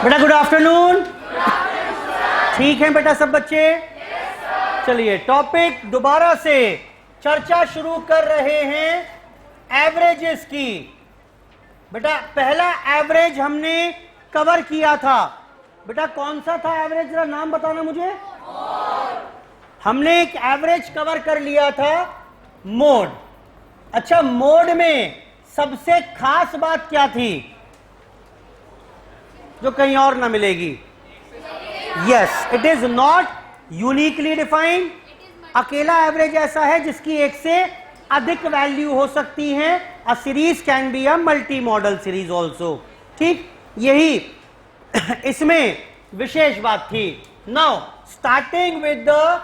बेटा good afternoon. ठीक है बेटा सब बच्चे? चलिए टॉपिक दोबारा से चर्चा शुरू कर रहे हैं एवरेजेस की। बेटा पहला एवरेज हमने कवर किया था, बेटा कौन सा था एवरेज, जरा नाम बताना मुझे। हमने एक एवरेज कवर कर लिया था, मोड। अच्छा, मोड में सबसे खास बात क्या थी जो कहीं और ना मिलेगी? Yes, it is not uniquely defined. अकेला एवरेज ऐसा है जिसकी एक से अधिक वैल्यू हो सकती है। A series can be a multi modal series also. ठीक, यही इसमें विशेष बात थी। Now starting with the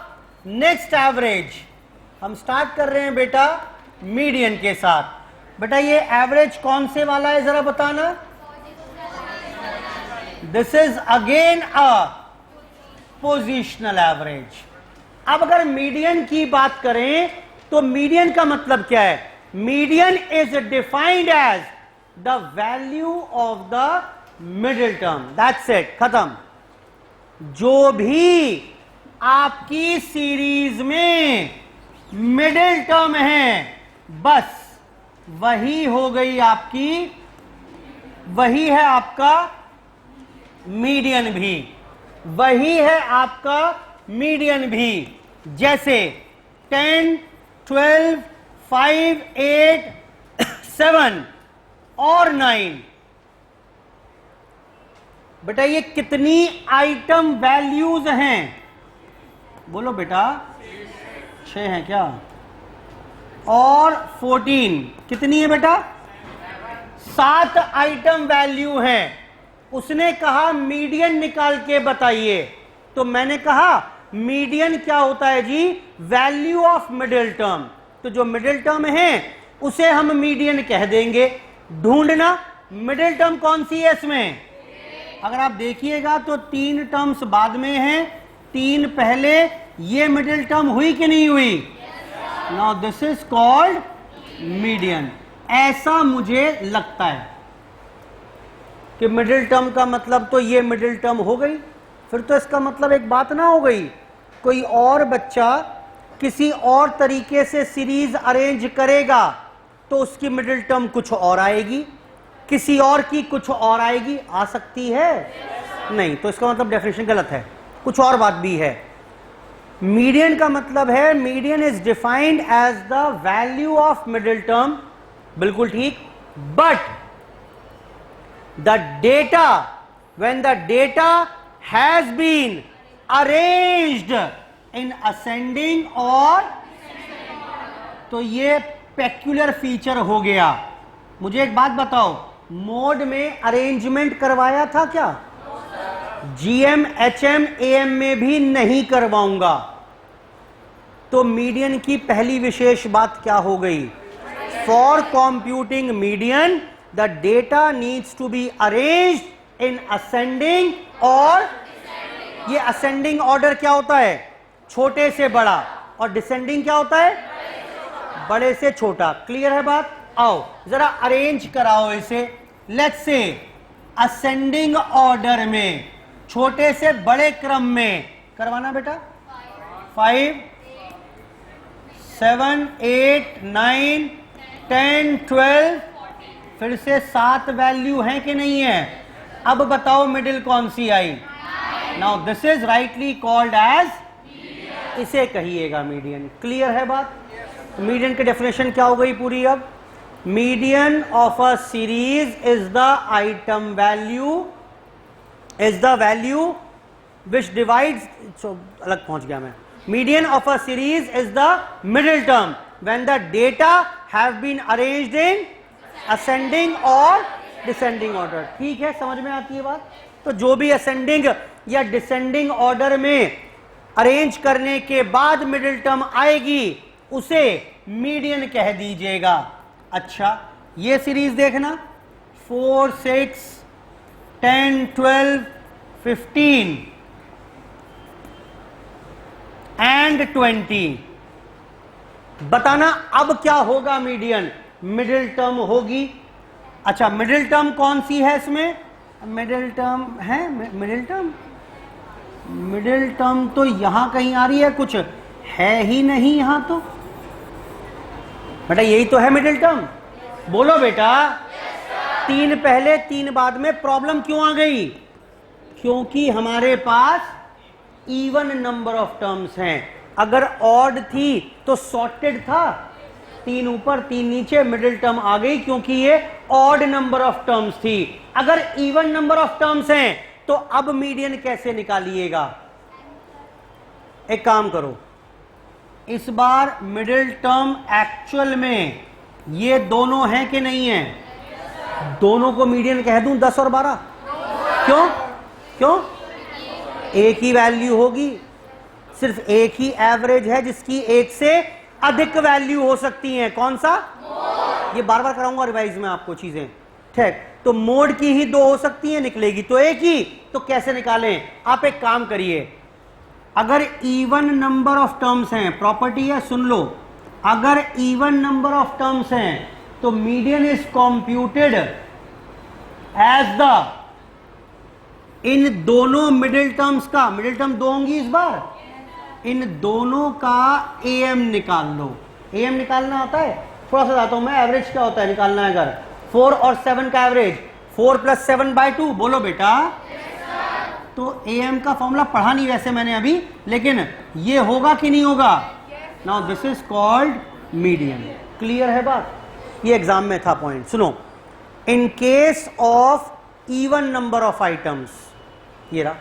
next average, हम स्टार्ट कर रहे हैं बेटा मीडियन के साथ। बेटा ये एवरेज कौन से वाला है जरा बताना। This is again a positional average. अब अगर मीडियन की बात करें तो मीडियन का मतलब क्या है? Median is defined as the value of the middle term. That's it, खत्म। जो भी आपकी सीरीज में मिडिल टर्म है बस वही हो गई आपकी, वही है आपका मीडियन भी, वही है आपका मीडियन भी। जैसे 10, 12, 5, 8, 7 और 9। बेटा ये कितनी आइटम वैल्यूज हैं? बोलो बेटा 6 हैं क्या? और 14 कितनी है बेटा? 7 आइटम वैल्यू हैं। उसने कहा मीडियन निकाल के बताइए, तो मैंने कहा मीडियन क्या होता है जी? Value of middle term. तो जो मिडिल टर्म है उसे हम मीडियन कह देंगे। ढूंढना मिडिल टर्म कौन सी है इसमें। अगर आप देखिएगा तो 3 टर्म्स बाद में हैं, 3 पहले। ये मिडिल टर्म हुई कि नहीं हुई? Now this is called median. ऐसा मुझे लगता है कि मिडिल टर्म का मतलब तो ये मिडिल टर्म हो गई। फिर तो इसका मतलब एक बात ना हो गई, कोई और बच्चा किसी और तरीके से सीरीज अरेंज करेगा तो उसकी मिडिल टर्म कुछ और आएगी, किसी और की कुछ और आएगी। आ सकती है? नहीं, तो इसका मतलब डेफिनेशन गलत है, कुछ और बात भी है। मीडियन का मतलब है median is defined as the value of middle term. बिल्कुल ठीक। But the data, when the data has been arranged in ascending or, तो ये पेक्युलर फीचर हो गया। मुझे एक बात बताओ, मोड में अरेंजमेंट करवाया था क्या? जीएम, एचएम, एएम में भी नहीं करवाऊंगा। तो मीडियन की पहली विशेष बात क्या हो गई? For computing median the data needs to be arranged in ascending or, ये ascending order क्या होता है? छोटे से बड़ा। और descending क्या होता है? बड़े से छोटा। क्लियर है बात? आओ जरा अरेंज कराओ इसे। लेट्स से ascending order में, छोटे से बड़े क्रम में करवाना बेटा। 5, 7, 8, 9, 10, 12, फिर से 7 वैल्यू हैं कि नहीं है? अब बताओ मिडिल कौन सी आई? Now this is rightly called as, इसे कहिएगा मीडियन। क्लियर है बात? मीडियन की डेफिनेशन क्या हो गई पूरी? अब median of a series is the item value, is the value which divides, अलग पहुंच गया मैं। Median of a series is the middle term when the data have been arranged in ascending or descending order. ठीक है, समझ में आती है बात? तो जो भी असेंडिंग या डिसेंडिंग ऑर्डर में अरेंज करने के बाद मिडिल टर्म आएगी उसे मीडियन कह दीजिएगा। अच्छा, ये सीरीज देखना 4, 6, 10, 12, 15 एंड 20। बताना अब क्या होगा मीडियन? मिडिल टर्म होगी। अच्छा, मिडिल टर्म कौन सी है इसमें? मिडिल टर्म है, मिडिल टर्म तो यहां कहीं आ रही है, कुछ है ही नहीं यहां तो। बेटा यही तो है मिडिल टर्म, बोलो बेटा। 3 पहले 3 बाद में, प्रॉब्लम क्यों आ गई? क्योंकि हमारे पास इवन नंबर ऑफ टर्म्स हैं। अगर ऑड थी तो सॉर्टेड था, 3 ऊपर 3 नीचे, मिडिल टर्म आ गई क्योंकि ये ऑड नंबर ऑफ टर्म्स थी। अगर इवन नंबर ऑफ टर्म्स हैं तो अब मीडियन कैसे निकालिएगा? एक काम करो, इस बार मिडिल टर्म एक्चुअल में ये दोनों हैं कि नहीं है? दोनों को मीडियन कह दूं 10 और 12? क्यों? एक ही वैल्यू होगी, सिर्फ एक ही एवरेज है जिसकी एक से अधिक वैल्यू हो सकती है। कौन सा? ये बार बार कराऊंगा रिवाइज में आपको चीजें, ठीक? तो मोड की ही 2 हो सकती है, निकलेगी तो एक ही। तो कैसे निकालें? आप एक काम करिए, अगर इवन नंबर ऑफ टर्म्स हैं, प्रॉपर्टी है सुन लो, अगर इवन नंबर ऑफ टर्म्स हैं तो median is computed as the, इन दोनों मिडिल टर्म्स का, मिडिल टर्म 2 होंगी इस बार, इन दोनों का एम निकाल लो। एम निकालना आता है? थोड़ा सा जाता हूं मैं, एवरेज क्या होता है निकालना है अगर 4 और 7 का एवरेज, 4 + 7/2, बोलो बेटा। तो एम का फॉर्मूला पढ़ा नहीं वैसे मैंने अभी, लेकिन ये होगा कि नहीं होगा? Now this is called median. Clear है बात? ये एग्जाम में था पॉइंट, सुनो। In case of even number of items, ये रहा,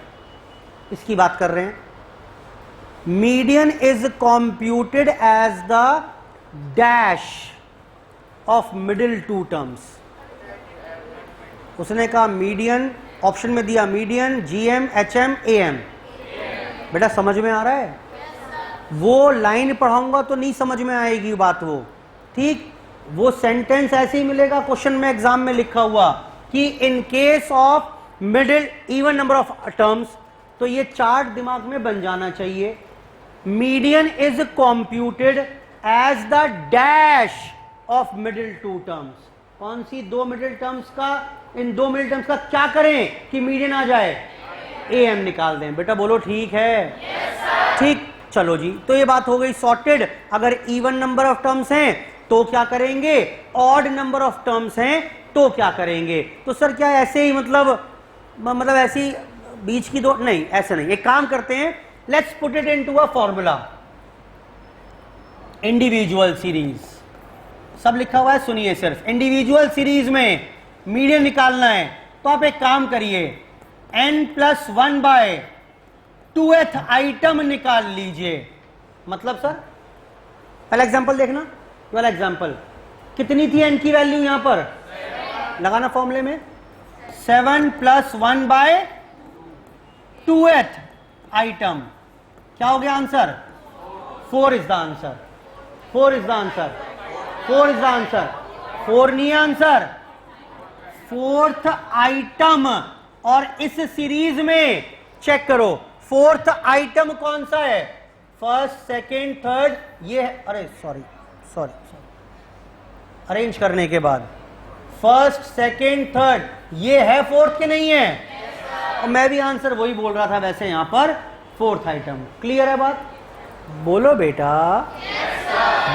इसकी बात कर रहे हैं, median is computed as the dash of middle 2 terms. उसने कहा मीडियन, ऑप्शन में दिया मीडियन, जीएम, एचएम, एएम। बेटा समझ में आ रहा है? वो लाइन पढ़ाऊंगा तो नहीं समझ में आएगी बात वो, ठीक? वो सेंटेंस ऐसे ही मिलेगा क्वेश्चन में, एग्जाम में लिखा हुआ कि in case of middle even number of terms, तो ये चार्ट दिमाग में बन जाना चाहिए। Median is computed as the dash of middle 2 terms. कौन सी 2 मिडिल टर्म्स का, इन 2 मिडिल टर्म्स का क्या करें कि मीडियन आ जाए? एम निकाल दें। बेटा बोलो ठीक है? ठीक, चलो जी, तो ये बात हो गई सॉर्टेड। अगर इवन नंबर ऑफ टर्म्स हैं तो क्या करेंगे, ऑड नंबर ऑफ टर्म्स हैं तो क्या करेंगे? तो सर क्या ऐसे ही मतलब ऐसी बीच की 2 नहीं, ऐसे नहीं। एक काम करते हैं, let's put it into a formula. Individual series, सब लिखा हुआ है, सुनिए सिर्फ। इंडिविजुअल सीरीज में मीडियन निकालना है तो आप एक काम करिए, n+1/2th आइटम निकाल लीजिए। मतलब सर पहला एग्जांपल देखना, वाला एग्जांपल कितनी थी n की वैल्यू यहां पर? लगाना फॉर्मूले में, 7 + 1/2th आइटम। क्या हो गया answer? 4 is the answer. 4 is the answer. 4 is the answer. 4 नहीं आंसर, 4th आइटम। और इस सीरीज में चेक करो 4th आइटम कौन सा है? फर्स्ट, सेकेंड, थर्ड, ये है। अरे सॉरी, अरेंज करने के बाद फर्स्ट, सेकेंड, थर्ड, ये है 4th के नहीं है? और मैं भी आंसर वही बोल रहा था वैसे यहां पर, 4th आइटम। क्लियर है बात? बोलो बेटा।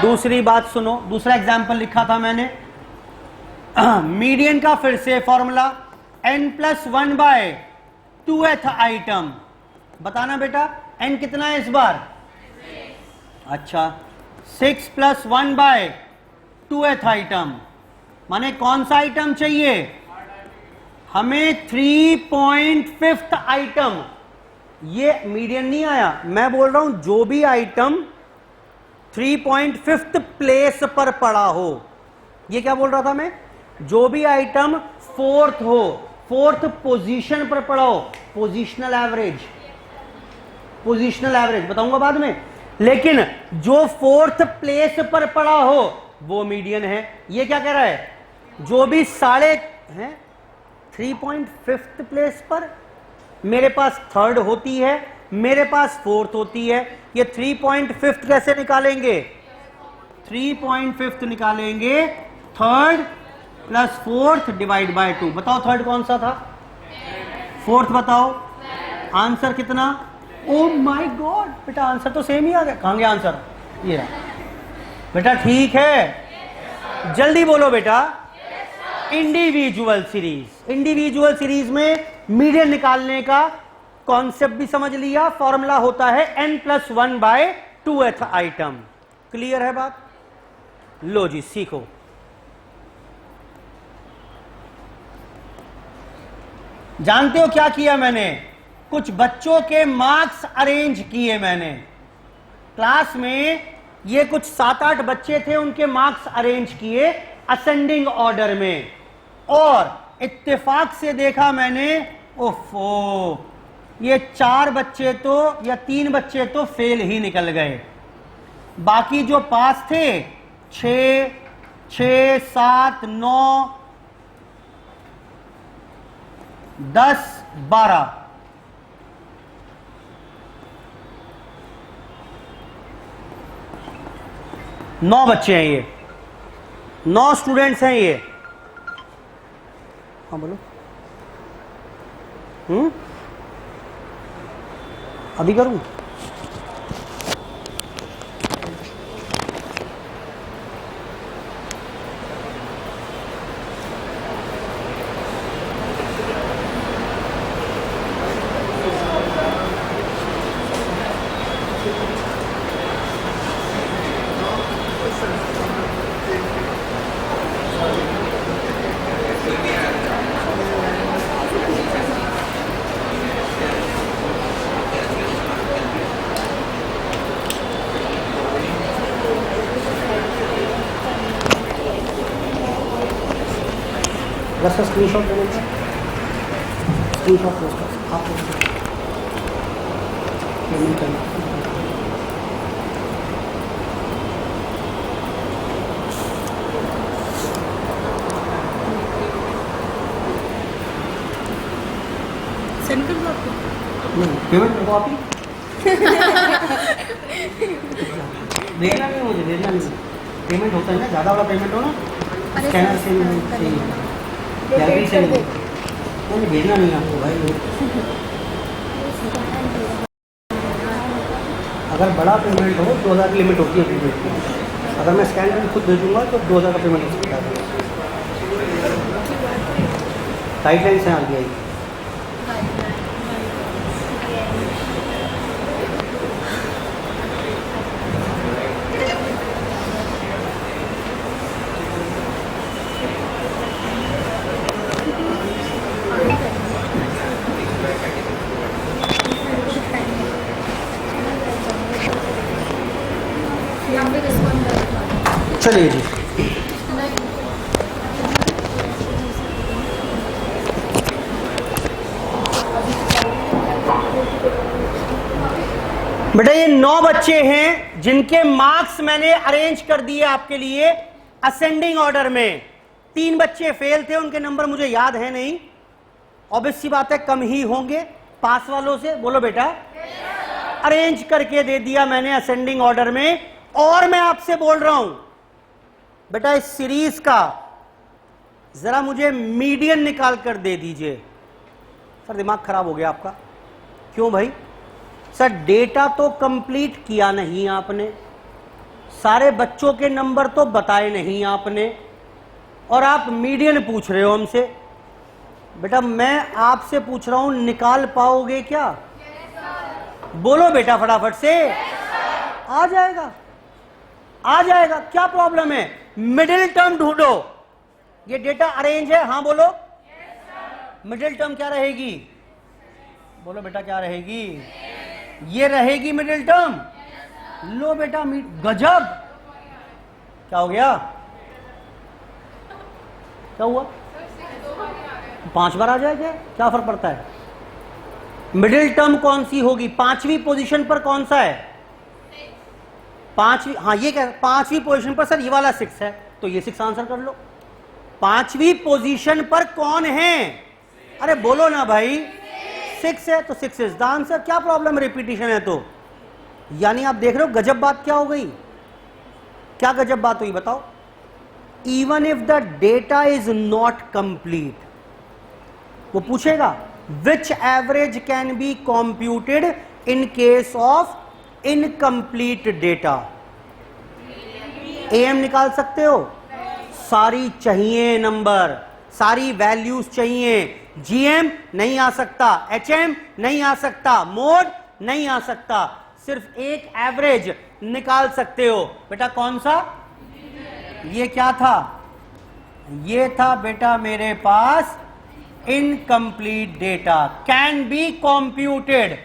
दूसरी बात सुनो, दूसरा एग्जांपल लिखा था मैंने, मीडियन का फिर से फॉर्मूला, n+1/2th आइटम। बताना बेटा n कितना है इस बार? अच्छा, 6 + 1/2th आइटम, माने कौन सा आइटम चाहिए हमें? 3.5th item. ये मीडियन नहीं आया, मैं बोल रहा हूं जो भी आइटम 3.5th प्लेस पर पड़ा हो। ये क्या बोल रहा था मैं? जो भी आइटम 4th हो, 4th पोजीशन पर पड़ा हो, पोजीशनल एवरेज, पोजीशनल एवरेज बताऊंगा बाद में, लेकिन जो 4th प्लेस पर पड़ा हो वो मीडियन है। ये क्या कह रहा है? जो भी 3.5th प्लेस पर, मेरे पास 3rd होती है, मेरे पास 4th होती है, ये 3.5th कैसे निकालेंगे? 3.5th निकालेंगे 3rd + 4th / 2। बताओ 3rd कौन सा था? फोर्थ बताओ, आंसर कितना? ओ माय गॉड बेटा, आंसर तो सेम ही आ गया। कहाँ गया आंसर? ये रहा बेटा, ठीक है, जल्दी बोलो बेटा। इंडिविजुअल सीरीज, इंडिविजुअल सीरीज में मीडियन निकालने का कॉन्सेप्ट भी समझ लिया। फॉर्मूला होता है n+1/2th आइटम। क्लियर है बात? लो जी, सीखो। जानते हो क्या किया मैंने? कुछ बच्चों के मार्क्स अरेंज किए मैंने क्लास में। ये कुछ 7-8 बच्चे थे, उनके मार्क्स अरेंज किए असेंडिंग ऑर्डर में, और इत्तेफाक से देखा मैंने, ओफो, ये 4 बच्चे तो या 3 बच्चे तो फेल ही निकल गए। बाकी जो पास थे 6, 7, 9, 10, 12, 9 बच्चे हैं ये, 9 स्टूडेंट्स हैं ये। हाँ बोलो। अभी करूं? बस स्क्रीनशॉट लेने का, स्क्रीनशॉट पोस्ट कर, आप पेमेंट करना। सेंड कर दो आपको? नहीं, पेमेंट करो आप ही। देखना नहीं, मुझे देखना नहीं। पेमेंट होता है ना, ज़्यादा वाला पेमेंट हो ना, स्कैनर से चाहिए, गैलरी से नहीं भेजना नहीं आपको भाई। अगर बड़ा पेमेंट हो 2000 की लिमिट होती है पेमेंट की। अगर मैं स्कैन करके खुद भेजूंगा तो 2000 का पेमेंट हो सकता है। गाइडलाइन से आ गया। चलिए जी, बेटा ये 9 बच्चे हैं जिनके मार्क्स मैंने अरेंज कर दिए आपके लिए असेंडिंग ऑर्डर में। 3 बच्चे फेल थे, उनके नंबर मुझे याद है नहीं, ऑब्वियस सी बात है कम ही होंगे पास वालों से। बोलो बेटा, अरेंज करके दे दिया मैंने असेंडिंग ऑर्डर में। और मैं आपसे बोल रहा हूं बेटा, इस सीरीज का जरा मुझे मीडियन निकाल कर दे दीजिए। सर दिमाग खराब हो गया आपका। क्यों भाई? सर डेटा तो कंप्लीट किया नहीं आपने, सारे बच्चों के नंबर तो बताए नहीं आपने, और आप मीडियन पूछ रहे हो हमसे। बेटा मैं आपसे पूछ रहा हूं, निकाल पाओगे क्या? बोलो बेटा फटाफट से। आ जाएगा, आ जाएगा, क्या प्रॉब्लम है? मिडिल टर्म ढूंढो। ये डेटा अरेंज है, हाँ बोलो। मिडिल टर्म क्या रहेगी? बोलो बेटा क्या रहेगी? ये रहेगी मिडिल टर्म। लो बेटा, गजब। क्या हो गया? क्या हुआ? 5 बार आ जाएगा, क्या फर्क पड़ता है? मिडिल टर्म कौन सी होगी? 5वीं पोजीशन पर कौन सा है? 5वीं, हाँ ये क्या, 5वीं पोजीशन पर। सर ये वाला 6 है, तो ये 6 आंसर कर लो। 5वीं पोजीशन पर कौन है? अरे बोलो ना भाई, 6 है तो 6 इज द आंसर। क्या प्रॉब्लम, रिपीटिशन है तो? यानी आप देख रहे हो गजब बात क्या हो गई? क्या गजब बात हुई बताओ? Even if the data is not complete, वो पूछेगा which average can be computed in case of incomplete data? एम निकाल सकते हो? सारी चाहिए नंबर, सारी वैल्यूज चाहिए। जीएम नहीं आ सकता, एचएम नहीं आ सकता, मोड नहीं आ सकता, सिर्फ एक एवरेज निकाल सकते हो। बेटा कौन सा? ये क्या था? ये था बेटा मेरे पास incomplete data can be computed,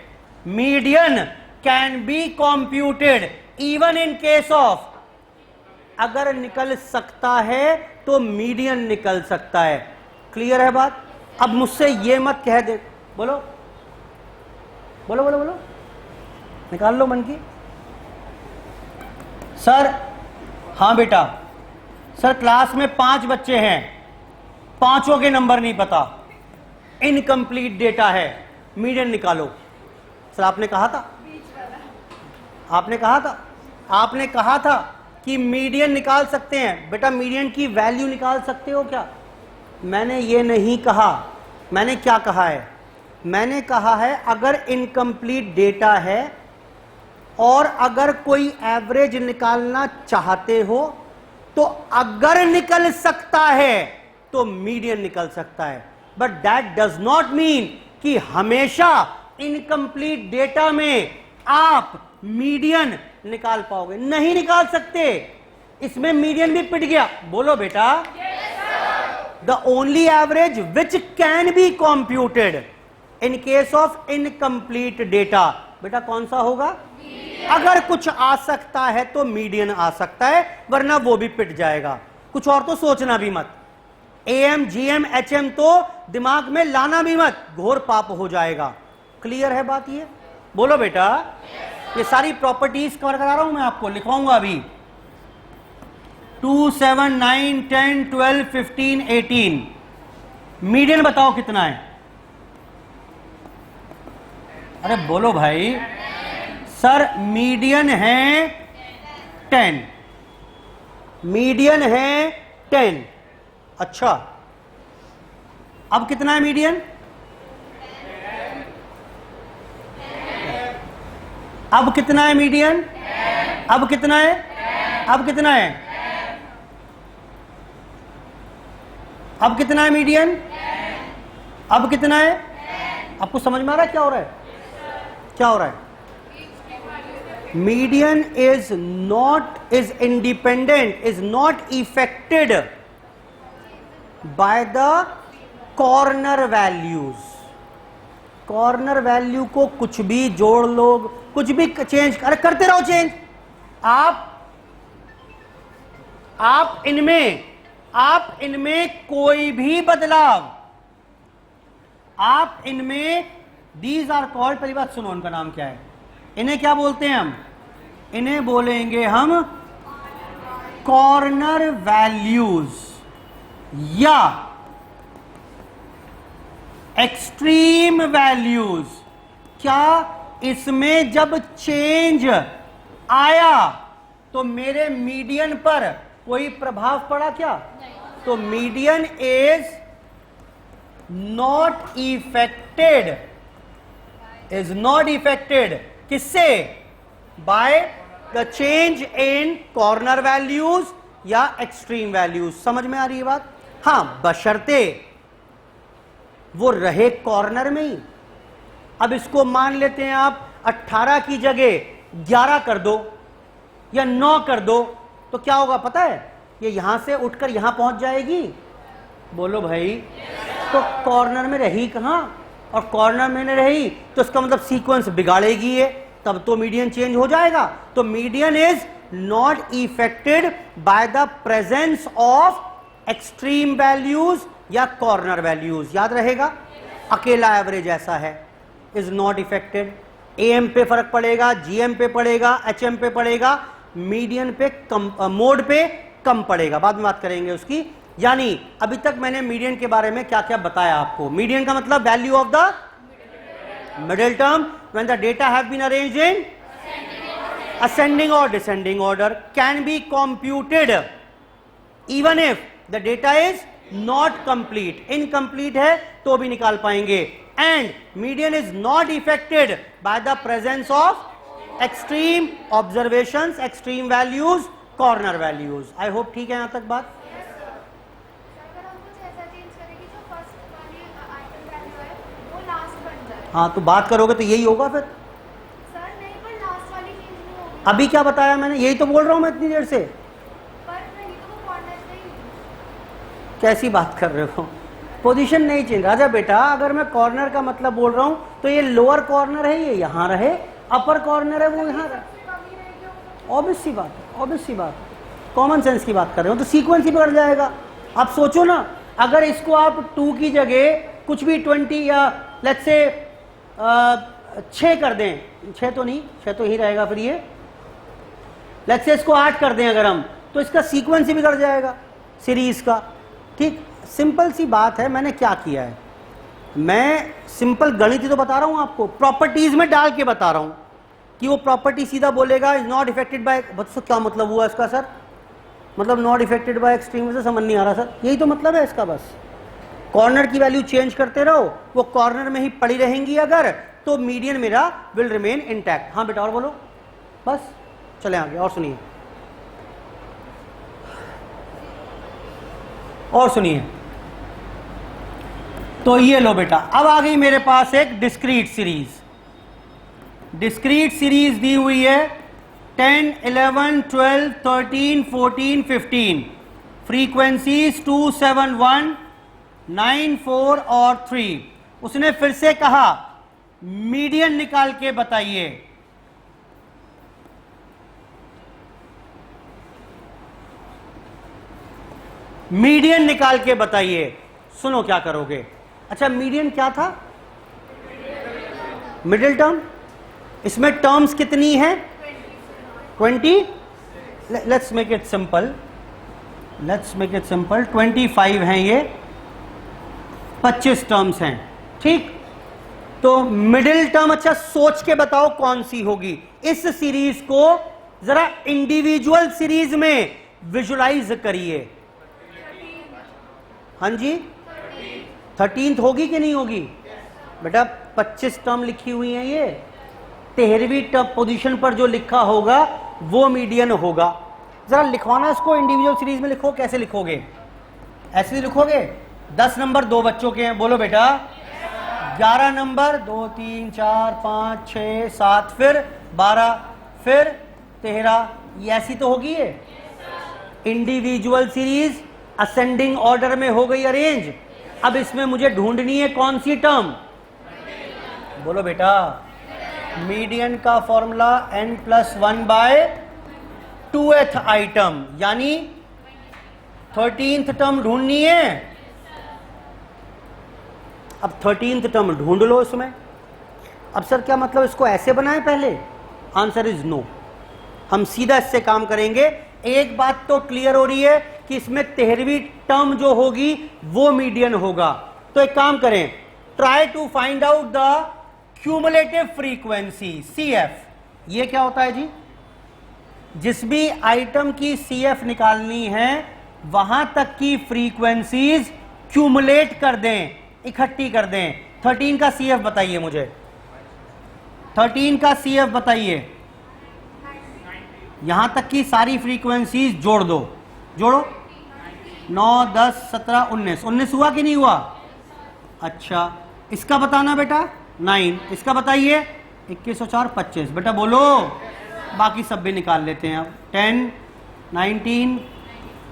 median can be computed even in case of, अगर निकल सकता है तो मीडियन निकल सकता है। क्लियर है बात? अब मुझसे ये मत कह दे, बोलो बोलो बोलो बोलो, निकाल लो मन की। सर हाँ बेटा, सर क्लास में 5 बच्चे हैं, 5 के नंबर नहीं पता, इनकम्प्लीट डेटा है, मीडियन निकालो। सर आपने कहा था, आपने कहा था कि मीडियन निकाल सकते हैं। बेटा मीडियन की वैल्यू निकाल सकते हो क्या? मैंने ये नहीं कहा। मैंने क्या कहा है? मैंने कहा है अगर इनकम्प्लीट डेटा है और अगर कोई एवरेज निकालना चाहते हो तो अगर निकल सकता है तो मीडियन निकल सकता है, but that does not mean कि हमेशा इनकम्प्लीट डेटा में आप मीडियन निकाल पाओगे। नहीं निकाल सकते, इसमें मीडियन भी पिट गया। बोलो बेटा। The only average which can be computed in case of incomplete data, बेटा कौन सा होगा? अगर कुछ आ सकता है तो मीडियन आ सकता है, वरना वो भी पिट जाएगा। कुछ और तो सोचना भी मत, एएम जीएम एचएम तो दिमाग में लाना भी मत, घोर पाप हो जाएगा। क्लियर है बात? ये बोलो बेटा। ये सारी प्रॉपर्टीज कवर करा रहा हूं मैं आपको, लिखवाऊंगा अभी। 2 7 9 10 12 15 18 मीडियन बताओ कितना है? अरे बोलो भाई। सर मीडियन है 10, मीडियन है 10। अच्छा अब कितना है मीडियन? अब कितना है मीडियन? अब कितना है? अब कितना है? अब कितना है मीडियन? अब कितना है? आपको समझ में आ रहा है क्या हो रहा है? क्या हो रहा है? Median is independent, is not affected by the corner values. Corner value को कुछ भी जोड़ लो, कुछ भी चेंज करते रहो, चेंज। आप इनमें कोई भी बदलाव, आप इनमें, दीज आर कॉल्ड, पहली बात सुनो उनका नाम क्या है, इन्हें क्या बोलते हैं हम? इन्हें बोलेंगे हम कॉर्नर वैल्यूज या एक्सट्रीम वैल्यूज। क्या इसमें जब चेंज आया तो मेरे मीडियन पर कोई प्रभाव पड़ा क्या? तो median is not affected, is not affected किससे? By the change in corner values या एक्सट्रीम वैल्यूज। समझ में आ रही है बात? हां, बशर्ते वो रहे कॉर्नर में ही। अब इसको मान लेते हैं आप 18 की जगह 11 कर दो या 9 कर दो, तो क्या होगा पता है? ये यहां से उठकर यहां पहुंच जाएगी। बोलो भाई। तो कॉर्नर में रही कहां? और कॉर्नर में नहीं रही तो इसका मतलब सीक्वेंस बिगाड़ेगी ये, तब तो मीडियन चेंज हो जाएगा। तो median is not affected by the presence of extreme values या कॉर्नर वैल्यूज। याद रहेगा, अकेला एवरेज ऐसा है, इज नॉट इफेक्टेड। एएम पे फर्क पड़ेगा, जीएम पे पड़ेगा, एचएम पे पड़ेगा, मीडियन पे कम, मोड पे कम पड़ेगा। बाद में बात करेंगे उसकी। यानी अभी तक मैंने मीडियन के बारे में क्या क्या बताया आपको। मीडियन का मतलब value of the middle term when the data have been arranged in ascending or descending order, can be computed even if the data is not complete। incomplete है तो भी निकाल पाएंगे। and median is not affected by the presence of extreme observations, extreme values, corner values. I hope ठीक है यहां तक बात. अगर हम कुछ ऐसा चेंज करें कि जो फर्स्ट वाली आइटम वैल्यू है वो लास्ट बन जाए. हाँ तो बात करोगे तो यही होगा फिर. सर नहीं, पर लास्ट वाली चेंज नहीं होगी. अभी क्या बताया मैंने, यही तो बोल रहा हूं मैं इतनी देर से. पर नहीं तो वो कॉर्नर पे ही. कैसी बात कर रहे हो, पोजीशन नहीं चेंज. राजा बेटा अगर मैं कॉर्नर का मतलब बोल रहा हूं तो ये लोअर कॉर्नर है, ये यहां रहे, अपर कॉर्नर है वो यहां रहे. ऑब्वियस सी बात है, ऑब्वियस सी बात है, कॉमन सेंस की बात कर रहे हो तो सीक्वेंस ही बिगड़ जाएगा. आप सोचो ना, अगर इसको आप 2 की जगह कुछ भी 20 या लेट्स से 6 कर दें, 6 तो नहीं, 6 तो ही रहेगा फिर ये, लेट्स से इसको 8 कर दें अगर हम, तो इसका सीक्वेंस ही बिगड़ जाएगा सीरीज का. ठीक, सिंपल सी बात है. मैंने क्या किया है, मैं सिंपल गणित ही तो बता रहा हूं आपको, प्रॉपर्टीज में डाल के बता रहा हूं कि वो प्रॉपर्टी सीधा बोलेगा इज नॉट इफेक्टेड बाय. बच्चों क्या मतलब हुआ इसका सर, मतलब नॉट इफेक्टेड बाय एक्सट्रीम से समझ नहीं आ रहा सर. यही तो मतलब है इसका. बस कॉर्नर की वैल्यू चेंज करते रहो, वो कॉर्नर में ही पड़ी रहेंगी अगर, तो मीडियन मेरा विल रिमेन इंटैक्ट. हाँ बेटा और बोलो, बस चले आगे. और सुनिए, और सुनिए. तो ये लो बेटा, अब आ गई मेरे पास एक डिस्क्रीट सीरीज. डिस्क्रीट सीरीज दी हुई है 10, 11, 12, 13, 14, 15. फ्रीक्वेंसीज 2, 7, 1, 9, 4 और 3. उसने फिर से कहा मीडियन निकाल के बताइए. मीडियन निकाल के बताइए. सुनो क्या करोगे. अच्छा मीडियन क्या था, मिडिल टर्म. इसमें टर्म्स कितनी है, 20. Let's make it simple, let's make it simple. 25 हैं ये, 25 टर्म्स हैं. ठीक, तो मिडिल टर्म अच्छा सोच के बताओ कौन सी होगी. इस सीरीज को जरा इंडिविजुअल सीरीज में विजुलाइज करिए. हाँ जी, 13th होगी कि नहीं होगी बेटा. 25 टर्म लिखी हुई हैं ये, 13वीं टर्म पोजीशन पर जो लिखा होगा वो मीडियन होगा. जरा लिखवाना इसको इंडिविजुअल सीरीज में. लिखो, कैसे लिखोगे, ऐसे ही लिखोगे. 10 नंबर 2 बच्चों के हैं, बोलो बेटा. 11 नंबर 2, 3, 4, 5, 6, 7, फिर 12, फिर 13. ये ऐसी तो होगी ये. इंडिविजुअल सीरीज असेंडिंग ऑर्डर में हो गई अरेंज. अब इसमें मुझे ढूंढनी है कौन सी टर्म, बोलो बेटा. मीडियन का फॉर्मूला n+1/2th आइटम, यानी 13th टर्म ढूंढनी है. अब 13th टर्म ढूंढ लो इसमें. अब सर क्या मतलब इसको ऐसे बनाएं पहले, आंसर इज नो. हम सीधा इससे काम करेंगे. एक बात तो क्लियर हो रही है कि इसमें 13वीं टर्म जो होगी वो मीडियन होगा. तो एक काम करें, try to find out the cumulative frequency CF. ये क्या होता है जी, जिस भी आइटम की CF निकालनी है वहां तक की फ्रीक्वेंसीज क्यूमुलेट कर दें, इकट्ठी कर दें. 13 का CF बताइए मुझे, 13 का CF बताइए. यहां तक की सारी फ्रीक्वेंसीज जोड़ दो, जोड़ो. 9, 10, 17, 19. 19 हुआ कि नहीं हुआ. अच्छा इसका बताना बेटा 9. इसका बताइए 21 और 4, 25. बेटा बोलो, बाकी सब भी निकाल लेते हैं. अब 10, 19,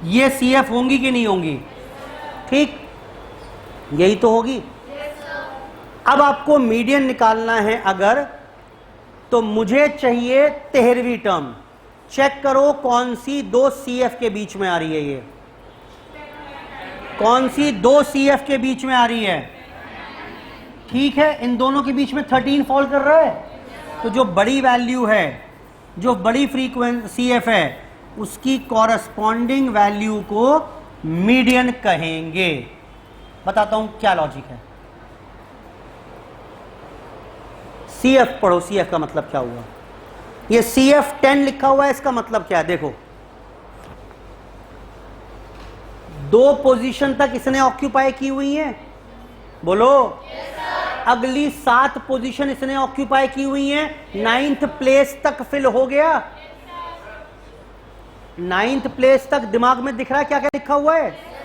ये CF होंगी कि नहीं होंगी. ठीक, यही तो होगी. अब आपको मीडियन निकालना है अगर, तो मुझे चाहिए 13वीं टर्म. चेक करो कौन सी 2 CF के बीच में आ रही है. ये कौन सी 2 CF के बीच में आ रही है. ठीक है, इन दोनों के बीच में 13 फॉल कर रहा है. तो जो बड़ी वैल्यू है, जो बड़ी फ्रीक्वेंसी CF है, उसकी कॉरस्पॉन्डिंग वैल्यू को मीडियन कहेंगे. बताता हूं क्या लॉजिक है. CF पढ़ो, CF का मतलब क्या हुआ. ये CF 10 लिखा हुआ है, इसका मतलब क्या है देखो. 2 पोजीशन तक इसने ऑक्यूपाई की हुई है, बोलो. अगली 7 पोजीशन इसने ऑक्यूपाई की हुई हैं, 9th प्लेस तक फिल हो गया। 9th प्लेस तक दिमाग में दिख रहा है क्या क्या लिखा हुआ है?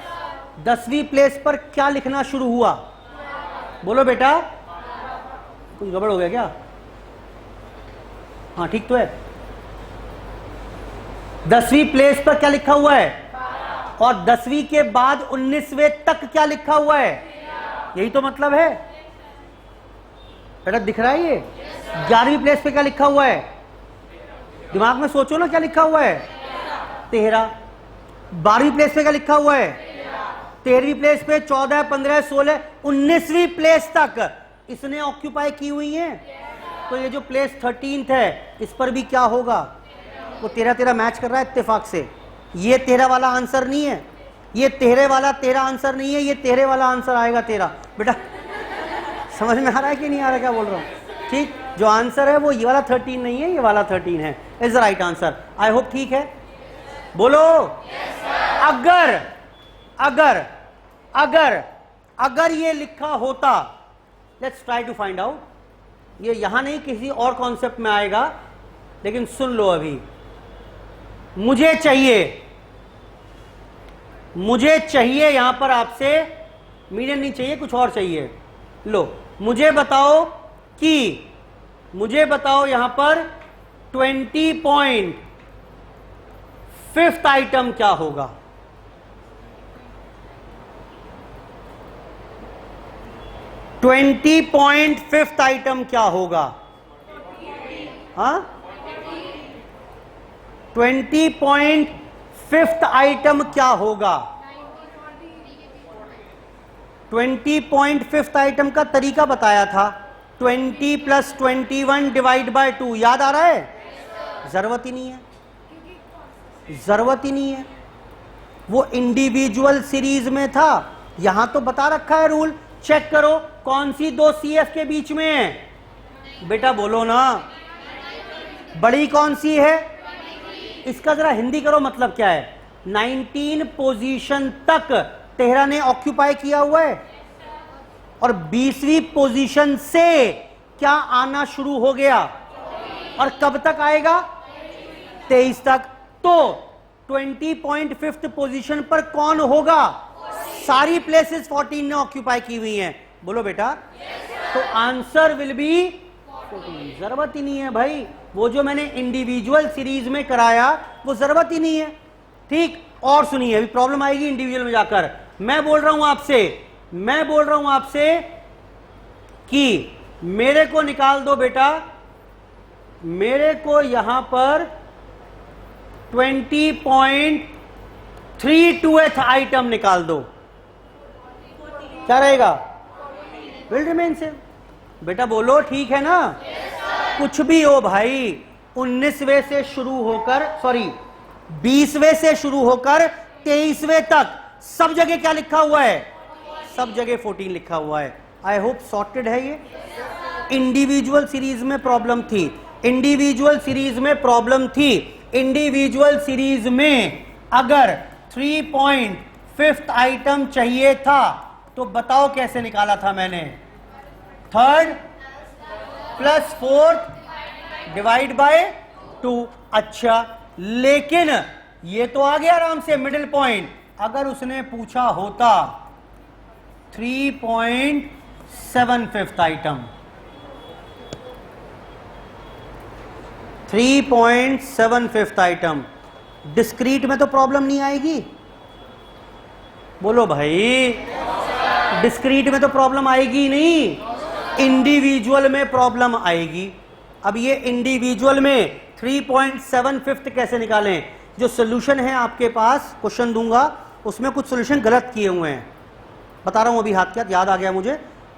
10वीं प्लेस पर क्या लिखना शुरू हुआ? बोलो बेटा, कुछ गड़बड़ हो गया क्या? हाँ ठीक तो है। 10वीं प्लेस पर क्या लिखा हुआ है? और 10वीं के बाद 19वें तक क्या लिखा हुआ है? यही तो मतलब है बेटा, दिख रहा है ये? 11वीं प्लेस पे क्या लिखा हुआ है? दिमाग में सोचो ना क्या लिखा हुआ है? 13। 12वीं प्लेस पे क्या लिखा हुआ है? 13वीं प्लेस पे 14, 15, 16, 19वीं प्लेस तक इसने ऑक्यूपाई की हुई है। तो ये जो प्लेस 13th है इस पर भी क्या होगा? वो 13 मैच कर रहा है इत्तेफाक से। ये 13 वाला आंसर नहीं है, ये 13 वाला 13 आंसर नहीं है, ये 13 वाला आंसर आएगा 13। बेटा समझ में आ रहा है कि नहीं आ रहा क्या बोल रहा हूं? ठीक, जो आंसर है वो ये वाला 13 नहीं है, ये वाला 13 है। Is the right answer. I hope ठीक है। बोलो अगर अगर अगर अगर ये लिखा होता, let's try to find out, ये यहां नहीं किसी और कॉन्सेप्ट में आएगा, लेकिन सुन लो अभी। मुझे चाहिए यहां पर आपसे मीडियम नहीं चाहिए, कुछ और चाहिए। लो मुझे बताओ यहां पर 20.5th आइटम क्या होगा? 20.5th आइटम क्या होगा? हाँ, 20.5th आइटम क्या होगा? 20.5th आइटम का तरीका बताया था, 20 + 21 / 2। याद आ रहा है? जरूरत ही नहीं है, वो इंडिविजुअल सीरीज में था। यहां तो बता रखा है रूल, चेक करो कौन सी 2 CF के बीच में है। बेटा बोलो ना, बड़ी कौन सी है? इसका जरा हिंदी करो, मतलब क्या है? 19 पोजीशन तक 13 ने ऑक्यूपाई किया हुआ है, और 20वीं पोजीशन से क्या आना शुरू हो गया, और कब तक आएगा? 23 तक। तो 20.5th पोजीशन पर कौन होगा? सारी प्लेसेस 14 ने ऑक्यूपाई की हुई हैं। बोलो बेटा। तो आंसर विल बी 14। जरूरत ही नहीं है भाई, वो जो मैंने इंडिविजुअल सीरीज में कराया वो जरूरत ही नहीं है। ठीक, और सुनिए, अभी प्रॉब्लम आएगी इंडिविजुअल में जाकर। मैं बोल रहा हूं आपसे कि मेरे को निकाल दो बेटा, मेरे को यहां पर 20.32th आइटम निकाल दो। क्या रहेगा? Will remain same. बेटा बोलो ठीक है ना? कुछ भी हो भाई, 19वें से शुरू होकर 20वें से शुरू होकर 23वें तक सब जगह क्या लिखा हुआ है? सब जगह 14 लिखा हुआ है। आई होप सॉर्टेड है ये। इंडिविजुअल सीरीज में प्रॉब्लम थी, इंडिविजुअल सीरीज में अगर 3.5th आइटम चाहिए था तो बताओ कैसे निकाला था मैंने? 3rd + 4th / 2। अच्छा, लेकिन ये तो आ गया आराम से मिडिल पॉइंट। अगर उसने पूछा होता 3.75th item, 3.75th item, discrete में तो प्रॉब्लम नहीं आएगी? बोलो भाई, डिस्क्रीट में तो प्रॉब्लम आएगी नहीं, इंडिविजुअल में प्रॉब्लम आएगी। अब ये इंडिविजुअल में 3.75th कैसे निकालें? जो सोल्यूशन है आपके पास, क्वेश्चन दूंगा, उसमें कुछ सोल्यूशन गलत किए हुए हैं, बता रहा हूं अभी, हाथ क्या याद आ गया मुझे,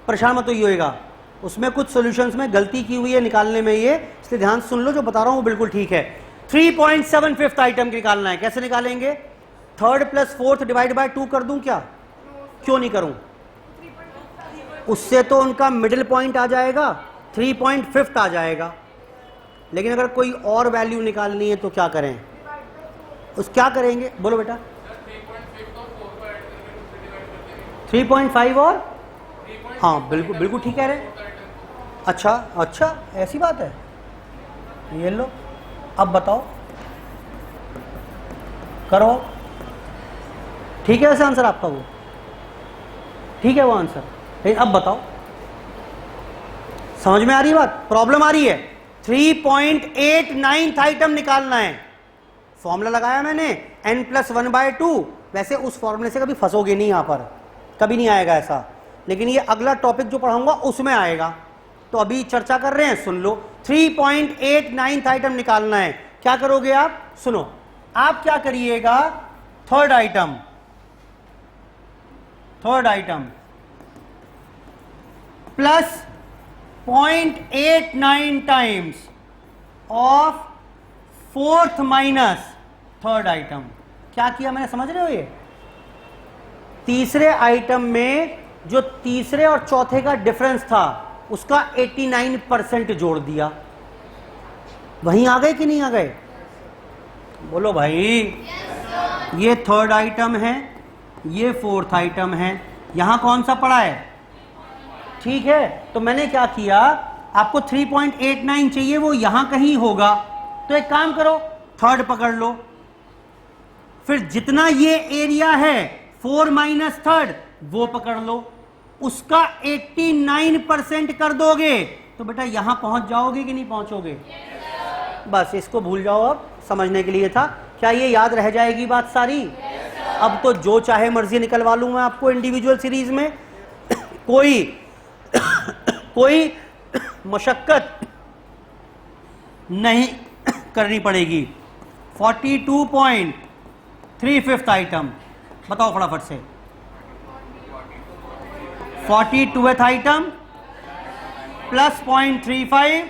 परेशान मत होइएगा। उसमें कुछ सॉल्यूशंस में गलती की हुई है निकालने में, ये इसलिए ध्यान सुन लो, जो बता रहा हूं वो बिल्कुल ठीक है। 3.75th आइटम निकालना है, कैसे निकालेंगे? 3rd + 4th / 2 कर दूं क्या? क्यों नहीं करूं? उससे तो उनका मिडिल पॉइंट आ जाएगा, 3.5th आ जाएगा। लेकिन अगर कोई और वैल्यू निकालनी है तो क्या करें? क्या करेंगे? बोलो बेटा। 3.5 और हाँ बिल्कुल बिल्कुल ठीक कह रहे। अच्छा अच्छा, ऐसी बात है, ये लो, अब बताओ, करो। ठीक है वैसे आंसर आपका, वो ठीक है वो आंसर, लेकिन अब बताओ, समझ में आ रही बात? प्रॉब्लम आ रही है। 3.89 आइटम निकालना है। फॉर्मूला लगाया मैंने n+1/2। वैसे उस फॉर्मूले से कभी फंसोगे नहीं, यहां पर कभी नहीं आएगा ऐसा, लेकिन ये अगला टॉपिक जो पढ़ाऊंगा उसमें आएगा। तो अभी चर्चा कर रहे हैं, सुन लो। 3.89 आइटम निकालना है। क्या करोगे आप? सुनो, आप क्या करिएगा, third item plus 0.89 times of fourth minus third item. क्या किया मैंने, समझ रहे हो? ये तीसरे आइटम में जो तीसरे और चौथे का डिफरेंस था उसका 89% जोड़ दिया। वहीं आ गए कि नहीं आ गए? बोलो भाई। ये थर्ड आइटम है, ये फोर्थ आइटम है, यहां कौन सा पड़ा है? ठीक है, तो मैंने क्या किया, आपको 3.89 चाहिए, वो यहां कहीं होगा, तो एक काम करो, थर्ड पकड़ लो, फिर जितना ये एरिया है 4 माइनस थर्ड वो पकड़ लो, उसका 89% कर दोगे तो बेटा यहां पहुंच जाओगे कि नहीं पहुंचोगे? बस इसको भूल जाओ, अब समझने के लिए था। क्या ये याद रह जाएगी बात सारी? अब तो जो चाहे मर्जी निकलवा लूं मैं आपको इंडिविजुअल सीरीज में। कोई मशक्कत नहीं करनी पड़ेगी। 42.35 आइटम बताओ फटाफट से। 42th item plus 0.35,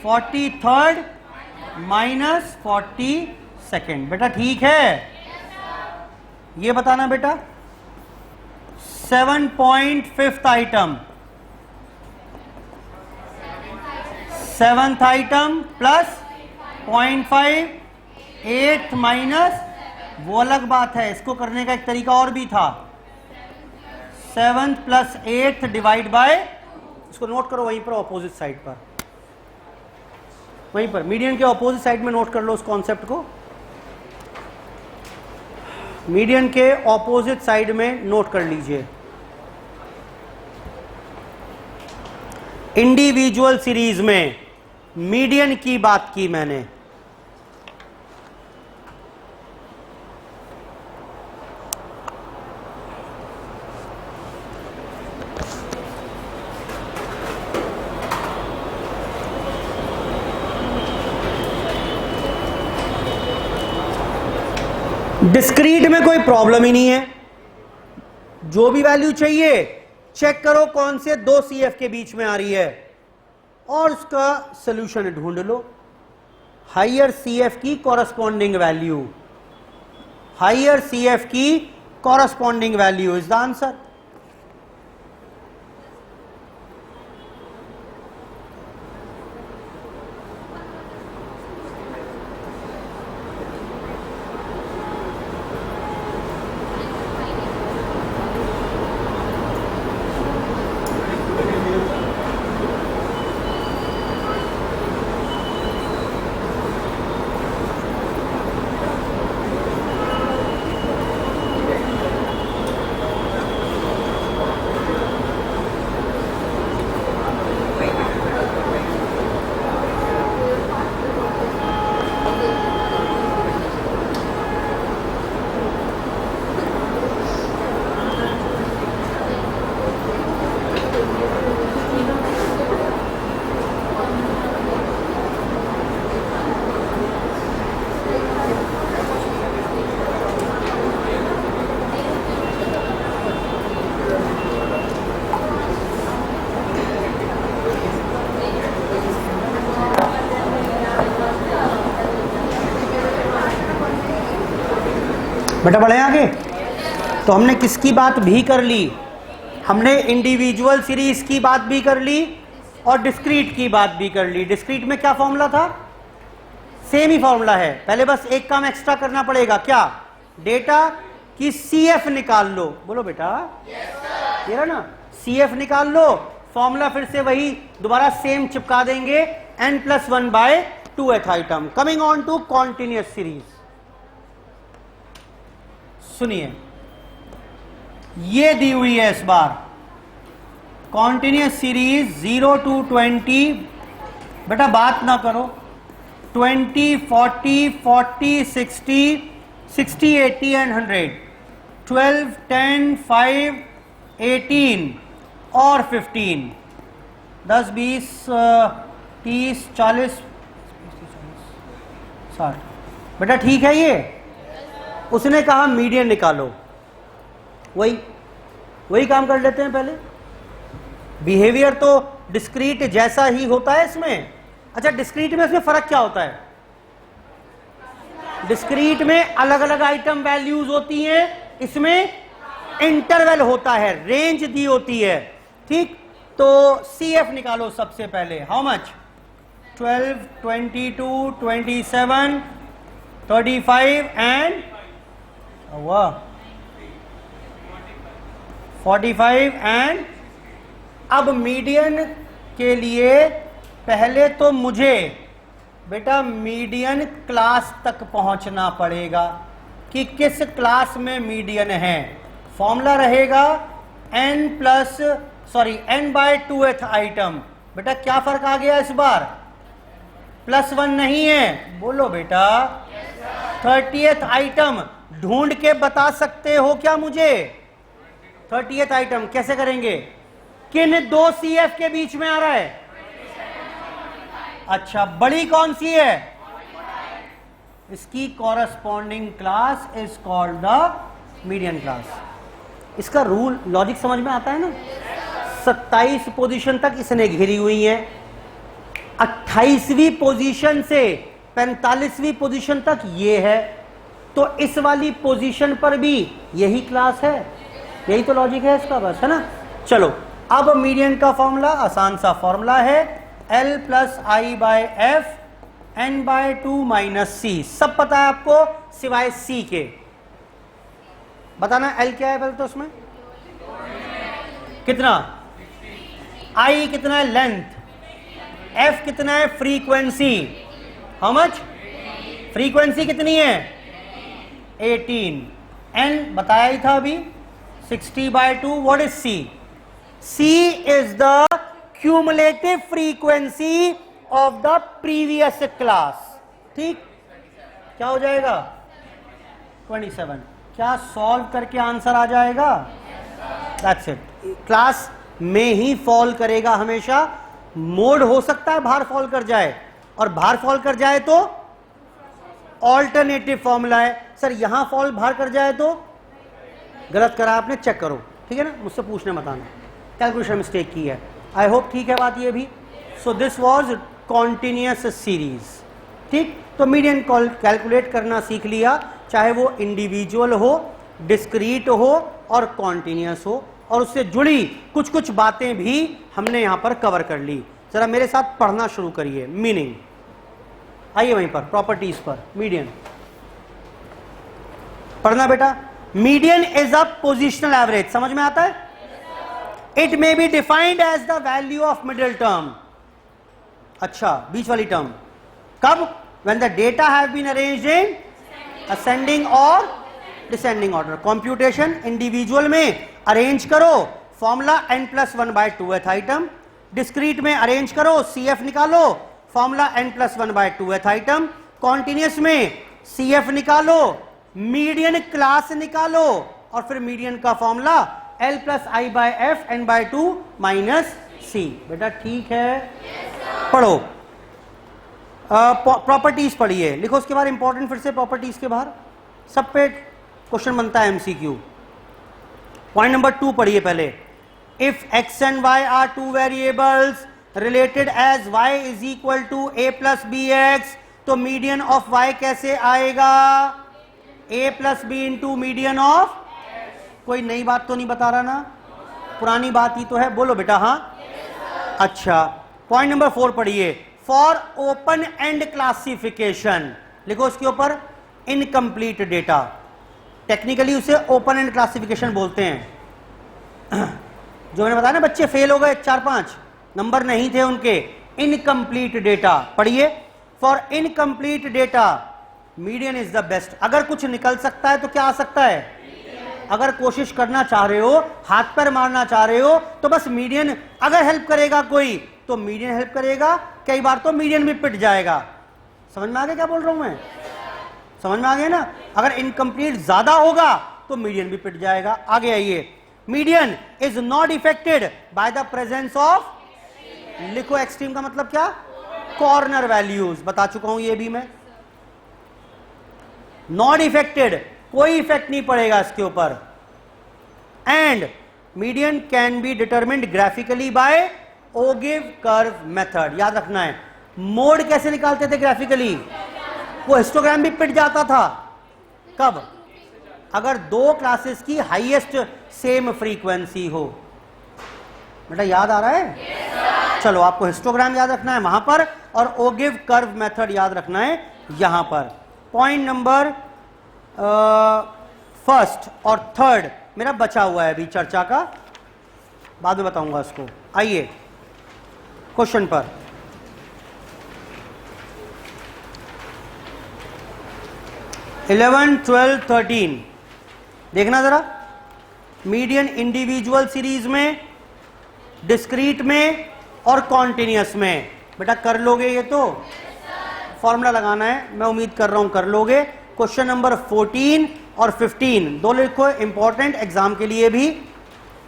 43rd minus 42nd। बेटा ठीक है, ये बताना बेटा। 7.5th item, 7th item plus 0.5, 8th minus, वो अलग बात है, इसको करने का एक तरीका और भी था। 7th plus 8th divide by, इसको नोट करो वहीं पर ऑपोजिट साइड पर, वहीं पर मीडियन के ऑपोजिट साइड में नोट कर लो उस कॉन्सेप्ट को। मीडियन के ऑपोजिट साइड में नोट कर लीजिए। इंडिविजुअल सीरीज में मीडियन की बात की मैंने। डिस्क्रीट में कोई प्रॉब्लम ही नहीं है, जो भी वैल्यू चाहिए चेक करो कौन से दो CF के बीच में आ रही है और उसका सॉल्यूशन ढूंढ लो। हायर CF की कॉरस्पॉन्डिंग वैल्यू, हायर CF की corresponding value is the answer. बेटा बढ़े आगे। तो हमने किसकी बात भी कर ली? हमने इंडिविजुअल सीरीज की बात भी कर ली और डिस्क्रीट की बात भी कर ली। डिस्क्रीट में क्या फॉर्मूला था? सेम ही फॉर्मूला है, पहले बस एक काम एक्स्ट्रा करना पड़ेगा। क्या? डेटा की CF निकाल लो। बोलो बेटा, ये रहा ना, CF निकाल लो, फॉर्मूला फिर से वही दोबारा सेम चिपका देंगे, n+1/2th item. Coming on to continuous series, सुनिए ये दी हुई है इस बार कॉन्टिन्यूअस सीरीज 0 to 20, बेटा बात ना करो, 20, 40, 40, 60, 60, 80 एंड 100, 12, 10, 5, 18 और 15, 10, 20, 30, 40, 60। बेटा ठीक है ये, उसने कहा मीडियन निकालो, वही काम कर लेते हैं पहले। बिहेवियर तो डिस्क्रीट जैसा ही होता है इसमें। अच्छा, डिस्क्रीट में इसमें फर्क क्या होता है? डिस्क्रीट में अलग अलग आइटम वैल्यूज होती हैं, इसमें इंटरवल होता है, रेंज दी होती है, ठीक। तो CF निकालो सबसे पहले, हाउ मच? 12, 22, 27, 35 एंड 45 एंड अब मीडियन के लिए पहले तो मुझे बेटा मीडियन क्लास तक पहुंचना पड़ेगा कि किस क्लास में मीडियन है। फॉर्मूला रहेगा n/2th आइटम। बेटा क्या फर्क आ गया इस बार? +1 नहीं है, बोलो बेटा। 30th आइटम ढूंढ के बता सकते हो क्या मुझे? 30th आइटम कैसे करेंगे? किन दो CF के बीच में आ रहा है? अच्छा, बड़ी कौन सी है? इसकी corresponding class is called the median class. इसका रूल लॉजिक समझ में आता है ना? 27 पोजीशन तक इसने घेरी हुई है, 28वीं पोजीशन से 45वीं पोजीशन तक ये है, तो इस वाली पोजीशन पर भी यही क्लास है। यही तो लॉजिक है इसका, बस, है ना। चलो, अब मीडियन का फॉर्मूला आसान सा फॉर्मूला है, L+I/F n/2 - C। सब पता है आपको सिवाय C के। बताना L क्या है पहले तो उसमें कितना, I कितना है लेंथ, F कितना है फ्रीक्वेंसी, हाउ मच? फ्रीक्वेंसी कितनी है? 18। N बताया ही था अभी 60/2। What is C? C is the cumulative frequency of the previous class। ठीक, क्या हो जाएगा? 27। क्या सॉल्व करके आंसर आ जाएगा? That's it। क्लास में ही फॉल करेगा हमेशा। मोड हो सकता है बाहर फॉल कर जाए, और बाहर फॉल कर जाए तो ऑल्टरनेटिव फॉर्मूला है। सर यहां फॉल बाहर कर जाए तो गलत करा आपने, चेक करो, ठीक है ना, मुझसे पूछने मत आना, कैलकुलेशन मिस्टेक की है। आई होप ठीक है बात ये भी। So this was continuous series, ठीक। तो मीडियन कैलकुलेट करना सीख लिया, चाहे वो इंडिविजुअल हो, डिस्क्रीट हो और कॉन्टिन्यूअस हो, और उससे जुड़ी कुछ कुछ बातें भी हमने यहां पर कवर कर ली। जरा मेरे साथ पढ़ना शुरू करिए। मीनिंग, आइए वहीं पर, प्रॉपर्टीज पर, मीडियन पढ़ना बेटा। Median is a positional average, समझ में आता है? It may be defined as the value of middle term. अच्छा, बीच वाली टर्म कब? When the data have been arranged in ascending or descending order. Computation individual में अरेंज करो, फॉर्मूला n+1/2th आइटम। डिस्क्रीट में अरेंज करो, CF निकालो, formula n+1/2th item. Continuous में CF निकालो, मीडियन क्लास निकालो, और फिर मीडियन का फॉर्मूला L+I/F n/2 - C। बेटा ठीक है, पढ़ो। प्रॉपर्टीज पढ़िए, लिखो उसके बाद इंपॉर्टेंट, फिर से प्रॉपर्टीज के बाहर सब पे क्वेश्चन बनता है MCQ। पॉइंट नंबर 2 पढ़िए पहले। If x and y are two variables related as y is equal to a+bx, तो मीडियन ऑफ y कैसे आएगा? a+b into median of. कोई नई बात तो नहीं बता रहा ना, पुरानी बात ही तो है, बोलो बेटा। हाँ, अच्छा। पॉइंट नंबर 4 पढ़िए। फॉर ओपन एंड क्लासिफिकेशन, लिखो उसके ऊपर इनकम्प्लीट डेटा, टेक्निकली उसे ओपन एंड क्लासिफिकेशन बोलते हैं। जो मैंने बताया ना, बच्चे फेल हो गए 4-5, नंबर नहीं थे उनके। इनकम्प्लीट डेटा पढ़िए। For incomplete data median is the best. अगर कुछ निकल सकता है तो क्या आ सकता है? अगर कोशिश करना चाह रहे हो, हाथ पैर मारना चाह रहे हो, तो बस मीडियन अगर हेल्प करेगा कोई तो मीडियन हेल्प करेगा, कई बार तो मीडियन भी पिट जाएगा। समझ में आ गया क्या बोल रहा हूं मैं? समझ में आ गया ना? अगर इनकम्प्लीट ज्यादा होगा तो मीडियन भी पिट जाएगा। आगे आइए। Median is not affected by the presence of, लिखो एक्सट्रीम का मतलब क्या? Corner values. बता चुका हूं ये भी मैं। नॉट इफेक्टेड, कोई इफेक्ट नहीं पड़ेगा इसके ऊपर। And median can be determined graphically by ogive curve method. याद रखना है, मोड कैसे निकालते थे ग्राफिकली? वो हिस्टोग्राम भी पिट जाता था। कब? अगर दो क्लासेस की हाईएस्ट सेम फ्रीक्वेंसी हो। बेटा याद आ रहा है? चलो, आपको हिस्टोग्राम याद रखना है वहां पर, और ओगिव कर्व मेथड याद रखना है यहां पर। पॉइंट नंबर फर्स्ट और थर्ड मेरा बचा हुआ है अभी चर्चा का, बाद में बताऊंगा उसको। आइए क्वेश्चन पर। इलेवन, 12, 13 देखना जरा। मीडियन इंडिविजुअल सीरीज में, डिस्क्रीट में और कॉन्टिन्यूअस में। बेटा कर लोगे ये तो? फॉर्मूला लगाना है, मैं उम्मीद कर रहा हूं कर लोगे। क्वेश्चन नंबर 14 और 15 दो लिखो, इंपॉर्टेंट, एग्जाम के लिए भी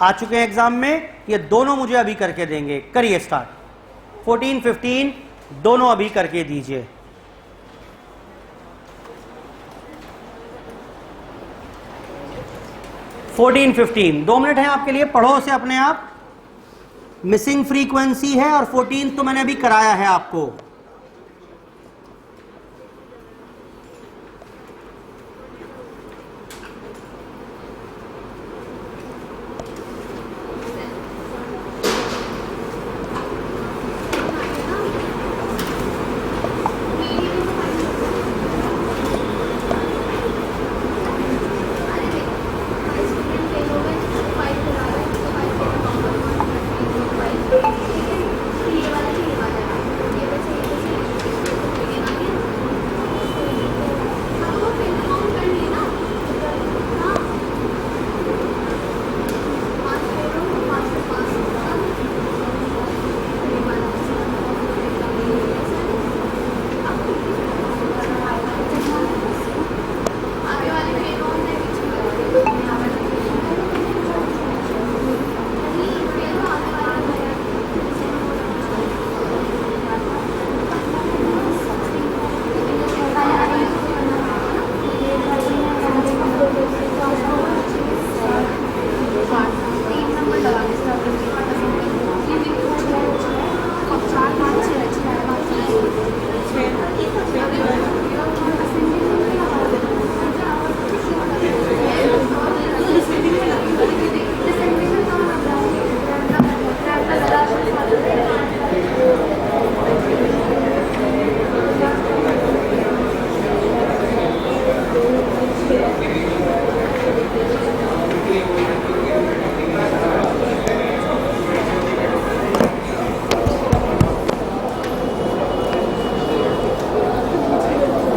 आ चुके हैं एग्जाम में। ये दोनों मुझे अभी करके देंगे। करिए स्टार्ट। 14, 15 दोनों अभी करके दीजिए। फोर्टीन 15 2 मिनट है आपके लिए, पढ़ो उसे अपने आप। मिसिंग फ्रीक्वेंसी है और 14 तो मैंने अभी कराया है आपको।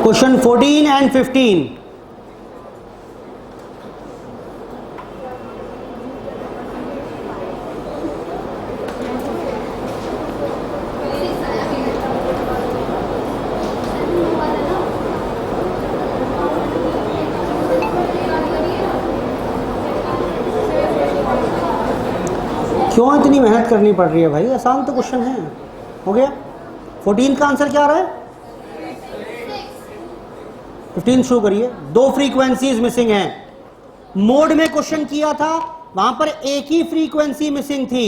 Question 14 and 15. क्यों इतनी मेहनत करनी पड़ रही है भाई? आसान तो क्वेश्चन है। हो गया। 14 का आंसर क्या आ रहा है? 15 शुरू करिए। दो फ्रीक्वेंसीज मिसिंग हैं। मोड में क्वेश्चन किया था, वहां पर एक ही फ्रीक्वेंसी मिसिंग थी।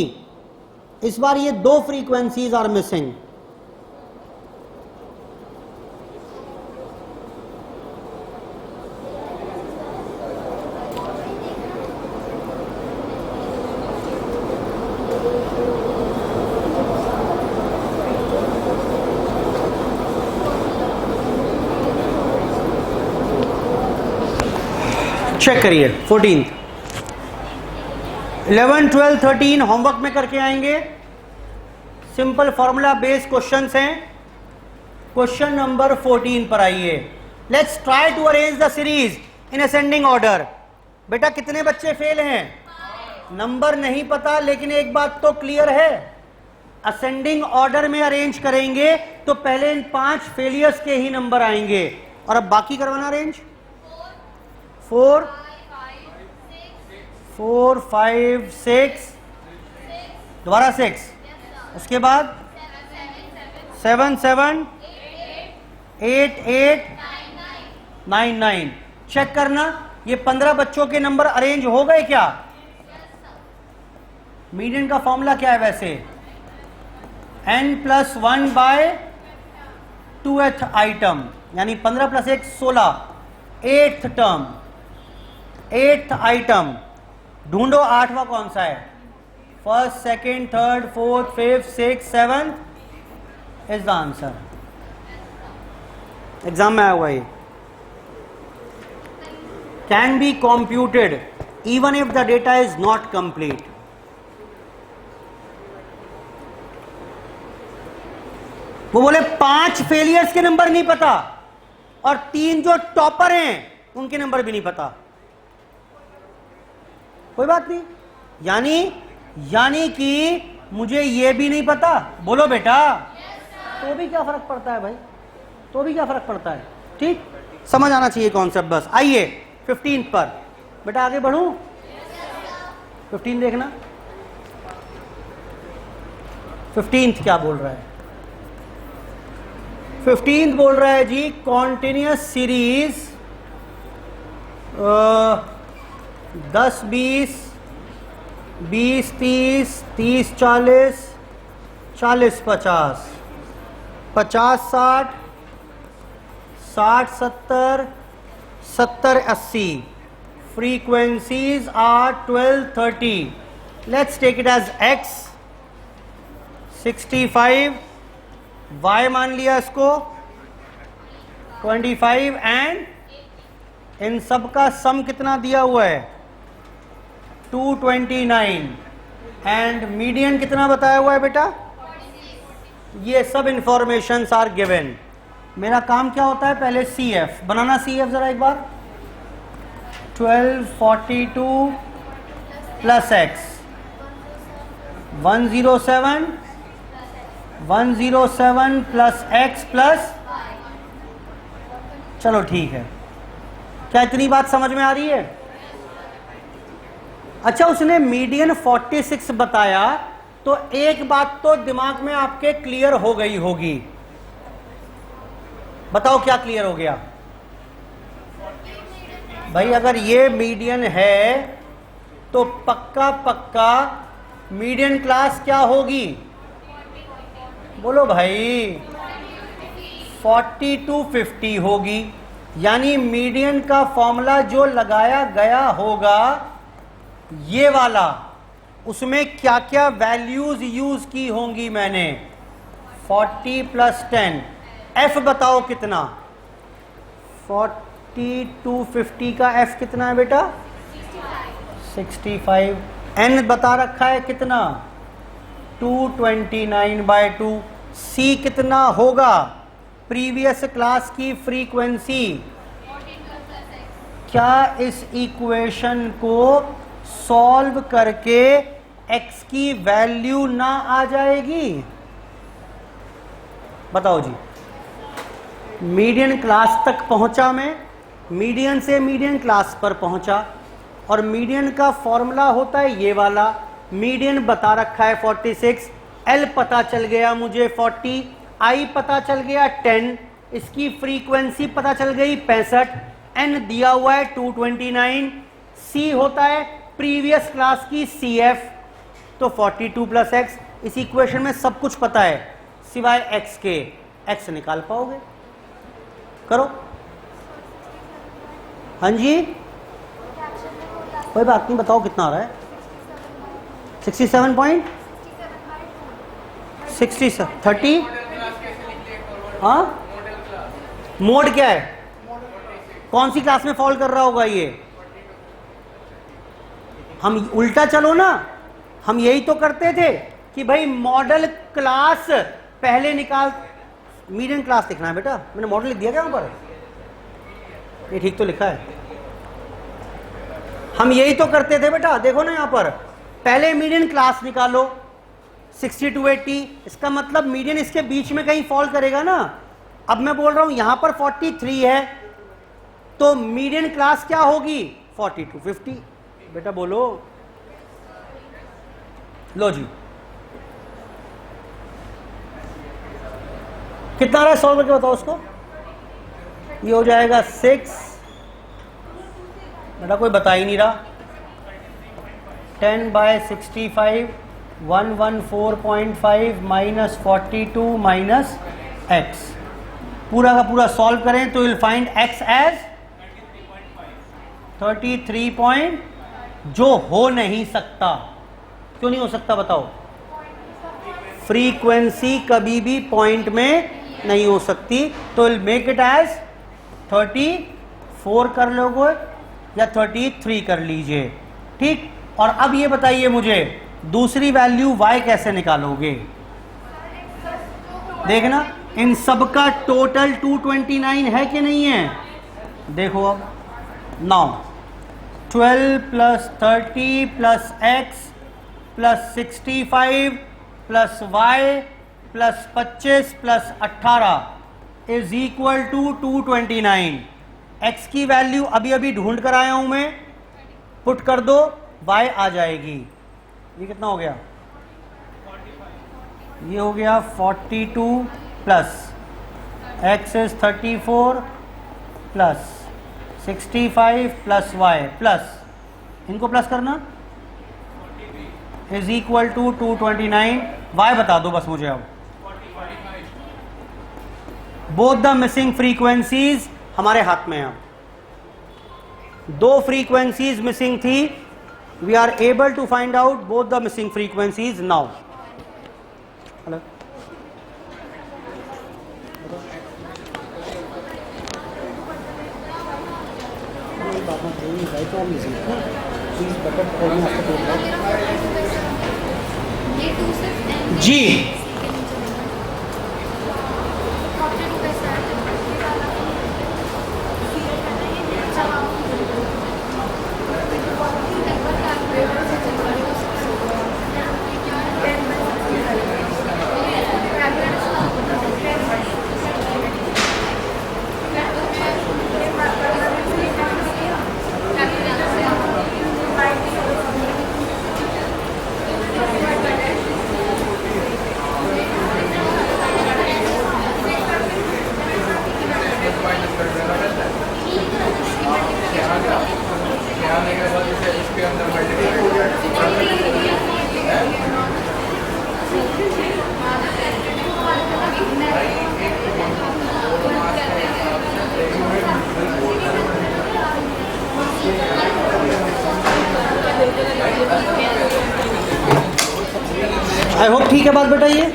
इस बार ये दो फ्रीक्वेंसीज आर मिसिंग। चेक करिए 14। 11, 12, 13 होमवर्क में करके आएंगे। सिंपल फॉर्मूला बेस्ड क्वेश्चंस हैं। क्वेश्चन नंबर 14 पर आइए। Let's try to arrange the series in ascending order. बेटा कितने बच्चे फेल हैं? नंबर नहीं पता, लेकिन एक बात तो क्लियर है, असेंडिंग ऑर्डर में अरेंज करेंगे तो पहले इन 5 फेलियर्स के ही नंबर आएंगे, और अब बाकी करवाना अरेंज। 4, 5, 6, दोबारा 6, उसके बाद 7, 7, 8, 8, 9, 9। चेक करना ये 15 बच्चों के नंबर अरेंज हो गए क्या? मीडियन का फॉर्मूला क्या है वैसे? n+1 बाय 2th आइटम, यानी 15 + 1 16, 8th टर्म, 8th आइटम। ढूंढो 8वां कौन सा है? 1st, 2nd, 3rd, 4th, 5th, 6th, 7th is the answer. Exam में आया हुआ ये। Can be computed even if the data is not complete. वो बोले 5 फेलियर्स के नंबर नहीं पता और 3 जो टॉपर हैं उनके नंबर भी नहीं पता। कोई बात नहीं, यानी कि मुझे ये भी नहीं पता। बोलो बेटा। तो भी क्या फर्क पड़ता है भाई, तो भी क्या फर्क पड़ता है? ठीक, समझ आना चाहिए कॉन्सेप्ट बस। आइए 15 पर। बेटा आगे बढ़ूं? 15 देखना, 15 क्या बोल रहा है? 15 बोल रहा है जी continuous series 10, 20, 20, 30, 30, 40, 40, 50, 50, 60, 60, 70, 70, 80. Frequencies are 12, 30. Let's take it as x 65, y मान लिया इसको 25, एंड इन सब का सम कितना दिया हुआ है? 229, एंड मीडियन कितना बताया हुआ है बेटा? ये सब इंफॉर्मेशंस आर गिवन। मेरा काम क्या होता है? पहले CF बनाना। CF जरा एक बार 1242 plus x 107, 107 plus x plus, चलो ठीक है। क्या इतनी बात समझ में आ रही है? अच्छा, उसने मीडियन 46 बताया तो एक बात तो दिमाग में आपके क्लियर हो गई होगी। बताओ क्या क्लियर हो गया भाई? अगर ये मीडियन है तो पक्का पक्का मीडियन क्लास क्या होगी? बोलो भाई। 40 to 50 होगी। यानी मीडियन का फॉर्मूला जो लगाया गया होगा ये वाला, उसमें क्या क्या वैल्यूज यूज की होंगी मैंने? 40 + 10। f बताओ कितना? 40 to 50 का f कितना है बेटा? 65। n बता रखा है कितना? 229/2। c कितना होगा? प्रीवियस क्लास की फ्रीक्वेंसी। क्या इस इक्वेशन को सॉल्व करके x की वैल्यू ना आ जाएगी? बताओ जी। मीडियन क्लास तक पहुंचा मैं, मीडियन से मीडियन क्लास पर पहुंचा, और मीडियन का फॉर्मूला होता है ये वाला। मीडियन बता रखा है 46, L पता चल गया मुझे 40, I पता चल गया 10, इसकी फ्रीक्वेंसी पता चल गई 65, N दिया हुआ है 229, C होता है प्रीवियस क्लास की CF, तो 42 + x। इस इक्वेशन में सब कुछ पता है सिवाय x के। x निकाल पाओगे? करो। हाँ जी, कोई बात नहीं, बताओ कितना आ रहा है? 67.60 30। हाँ, मोड क्या है? कौन सी क्लास में फॉल कर रहा होगा ये? हम उल्टा चलो ना, हम यही तो करते थे कि भाई मॉडल क्लास पहले निकाल, मीडियन क्लास लिखना है बेटा, मैंने मॉडल लिख दिया क्या वहां पर? ये ठीक तो लिखा है, हम यही तो करते थे बेटा। देखो ना यहां पर, पहले मीडियन क्लास निकालो 60 to 80, इसका मतलब मीडियन इसके बीच में कहीं फॉल करेगा ना। अब मैं बोल रहा हूं यहां पर 43 है, तो मीडियन क्लास क्या होगी? 40 to 50। बेटा बोलो, लो जी, कितना रहा सॉल्व करके बताओ उसको। ये हो जाएगा 6, बेटा कोई बता ही नहीं रहा। 10/65 114.5 माइनस 42 माइनस एक्स, पूरा का पूरा सॉल्व करें तो विल फाइंड एक्स एज 33 जो हो नहीं सकता। क्यों नहीं हो सकता बताओ? फ्रीक्वेंसी कभी भी पॉइंट में नहीं हो सकती, तो विल मेक इट एज 34 कर लोगे या 33 कर लीजिए, ठीक। और अब ये बताइए मुझे दूसरी वैल्यू y कैसे निकालोगे? देखना इन सब का टोटल 229 है कि नहीं है? देखो अब, now 12 plus 30 plus x plus 65 plus y plus 25 plus 18 is equal to 229। x की वैल्यू अभी अभी ढूंढ कर आया हूं मैं, पुट कर दो, y आ जाएगी। ये कितना हो गया? ये हो गया 42 plus x is 34 plus 65 plus y plus, इनको प्लस करना, इज इक्वल टू 229। y बता दो बस मुझे अब। बोथ द मिसिंग फ्रीक्वेंसीज हमारे हाथ में है। दो फ्रीक्वेंसीज मिसिंग थी, we are able to find out both the missing frequencies now. Hello, जी आई होप ठीक है बात बेटा। ये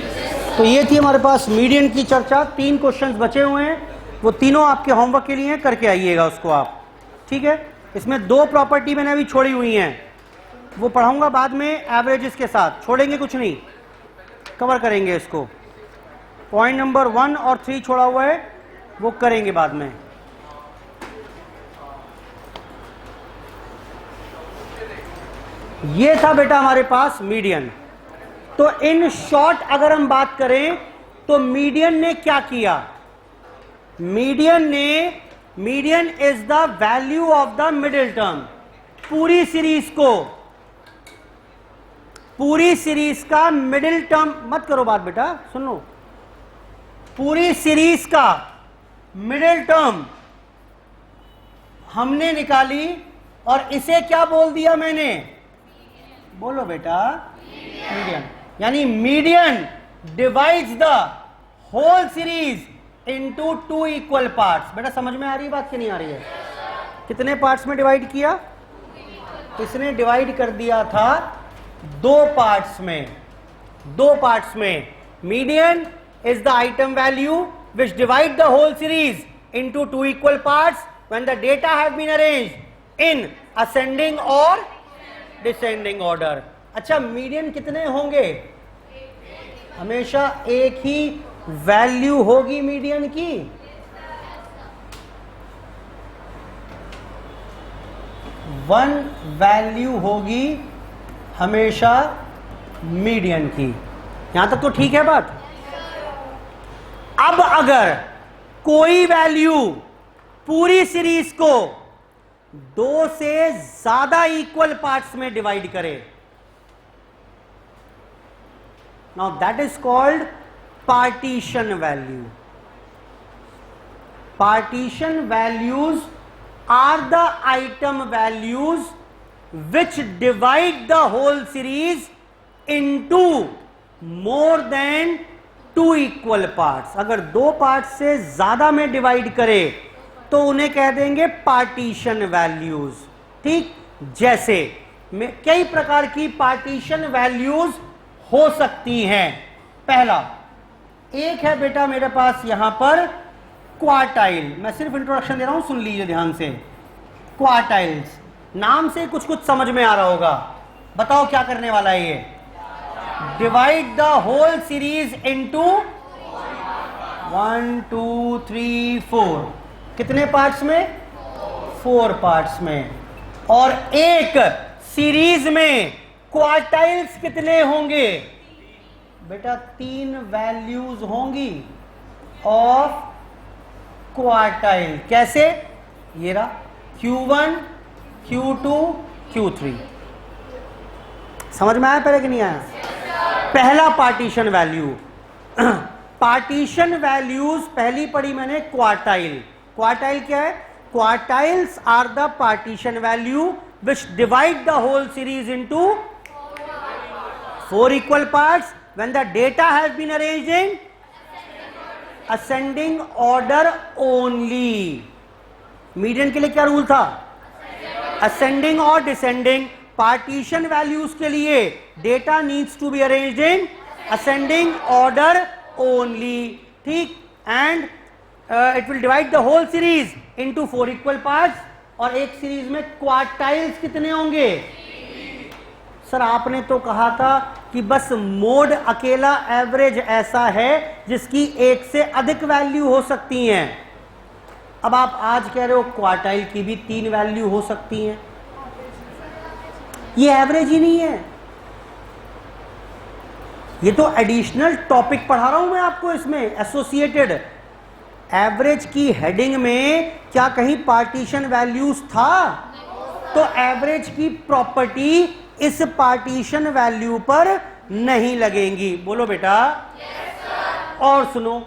तो ये थी हमारे पास मीडियन की चर्चा। 3 क्वेश्चंस बचे हुए हैं, वो तीनों आपके होमवर्क के लिए करके आइएगा उसको आप, ठीक है। इसमें 2 प्रॉपर्टी मैंने अभी छोड़ी हुई हैं, वो पढ़ाऊंगा बाद में एवरेजेस के साथ, छोड़ेंगे कुछ नहीं, कवर करेंगे इसको। पॉइंट नंबर 1 और 3 छोड़ा हुआ है, वो करेंगे बाद में। ये था बेटा हमारे पास मीडियन। तो इन शॉर्ट अगर हम बात करें तो मीडियन ने क्या किया? Median is the value of the middle term. पूरी सीरीज का मिडिल टर्म, मत करो बात बेटा, सुन लो, पूरी सीरीज का मिडिल टर्म हमने निकाली और इसे क्या बोल दिया मैंने? बोलो बेटा, मीडियन। यानी median divides the whole series into 2 equal parts. बेटा समझ में आ रही है बात कि नहीं आ रही है? कितने पार्ट्स में डिवाइड किया? इसने डिवाइड कर दिया था 2 पार्ट्स में। Median is the item value which divide the whole series into 2 equal parts when the data have been arranged in ascending or descending order. अच्छा, मीडियन कितने होंगे? हमेशा एक ही वैल्यू होगी मीडियन की। वन वैल्यू होगी हमेशा मीडियन की। यहां तक तो ठीक है बात। अब अगर कोई वैल्यू पूरी सीरीज को 2 से ज्यादा इक्वल पार्ट्स में डिवाइड करे, now that is called partition value. Partition values are the item values which divide the whole series into more than 2 equal parts। अगर 2 पार्ट्स से ज्यादा में डिवाइड करे तो उन्हें कह देंगे पार्टीशन वैल्यूज। ठीक, जैसे कई प्रकार की पार्टीशन वैल्यूज हो सकती हैं। पहला एक है बेटा मेरे पास यहां पर क्वार्टाइल। मैं सिर्फ इंट्रोडक्शन दे रहा हूं, सुन लीजिए ध्यान से। क्वार्टाइल्स नाम से कुछ कुछ समझ में आ रहा होगा। बताओ क्या करने वाला है ये? Divide the whole series into 1 2 3 4। कितने पार्ट्स में? 4 पार्ट्स में। और एक सीरीज में क्वार्टाइल्स कितने होंगे बेटा? 3 वैल्यूज होंगी ऑफ क्वार्टाइल। कैसे? ये रहा Q1 Q2 Q3। समझ में आया पहले कि नहीं आया? पहला पार्टीशन वैल्यू। पार्टीशन वैल्यूज पहली पढ़ी मैंने क्वार्टाइल। क्वार्टाइल क्या है? Quartiles are the partition value which divide the whole series into 4 equal parts when the data has been arranged in ascending order only. Median के लिए क्या रूल था? Ascending or descending. Partition values के लिए data needs to be arranged in ascending order only. ठीक, and it will divide the whole series into 4 equal parts. और एक series में क्वार्टाइल्स कितने होंगे? सर आपने तो कहा था कि बस मोड अकेला एवरेज ऐसा है जिसकी एक से अधिक वैल्यू हो सकती हैं। अब आप आज कह रहे हो क्वार्टाइल की भी 3 वैल्यू हो सकती हैं। ये एवरेज ही नहीं है, ये तो एडिशनल टॉपिक पढ़ा रहा हूं मैं आपको। इसमें एसोसिएटेड एवरेज की हेडिंग में क्या कहीं पार्टीशन वैल्यूज था? तो एवरेज की प्रॉपर्टी इस पार्टीशन वैल्यू पर नहीं लगेंगी। बोलो बेटा। और सुनो,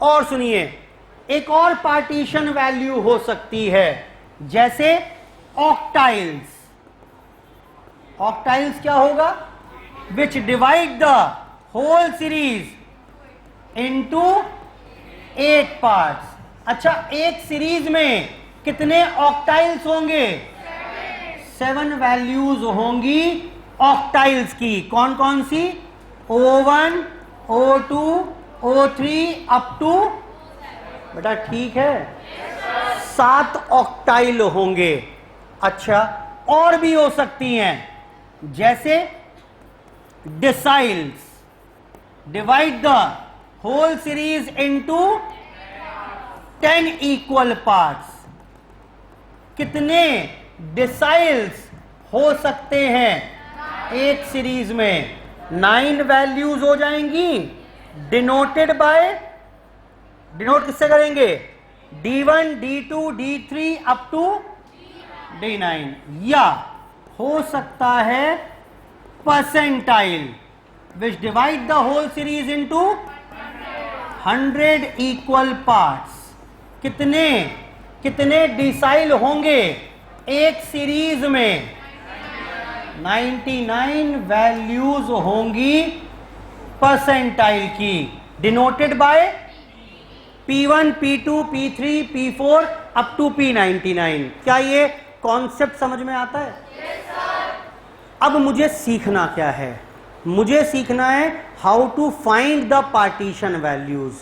और सुनिए, एक और पार्टीशन वैल्यू हो सकती है जैसे ऑक्टाइल्स। ऑक्टाइल्स क्या होगा? Which divide the whole series into 8 parts. अच्छा, एक सीरीज में कितने ऑक्टाइल्स होंगे? 7 वैल्यूज होंगी ऑक्टाइल्स की। कौन कौन सी? O1 O2 O3 up to बेटा ठीक है 7 ऑक्टाइल होंगे। अच्छा, और भी हो सकती हैं जैसे deciles. Divide the whole series into 10 equal parts. कितने डिसाइल्स हो सकते हैं एक सीरीज में? 9 वैल्यूज हो जाएंगी। डिनोटेड बाय, डिनोट किससे करेंगे? D1 D2 D3 up to D9। या हो सकता है percentile which divide the whole series into 100 equal parts. कितने कितने डिसाइल होंगे एक सीरीज में? 99 वैल्यूज होंगी परसेंटाइल की, denoted by P1 P2 P3 P4 up to P99। क्या ये कॉन्सेप्ट समझ में आता है? अब मुझे सीखना क्या है? मुझे सीखना है how to find the partition values.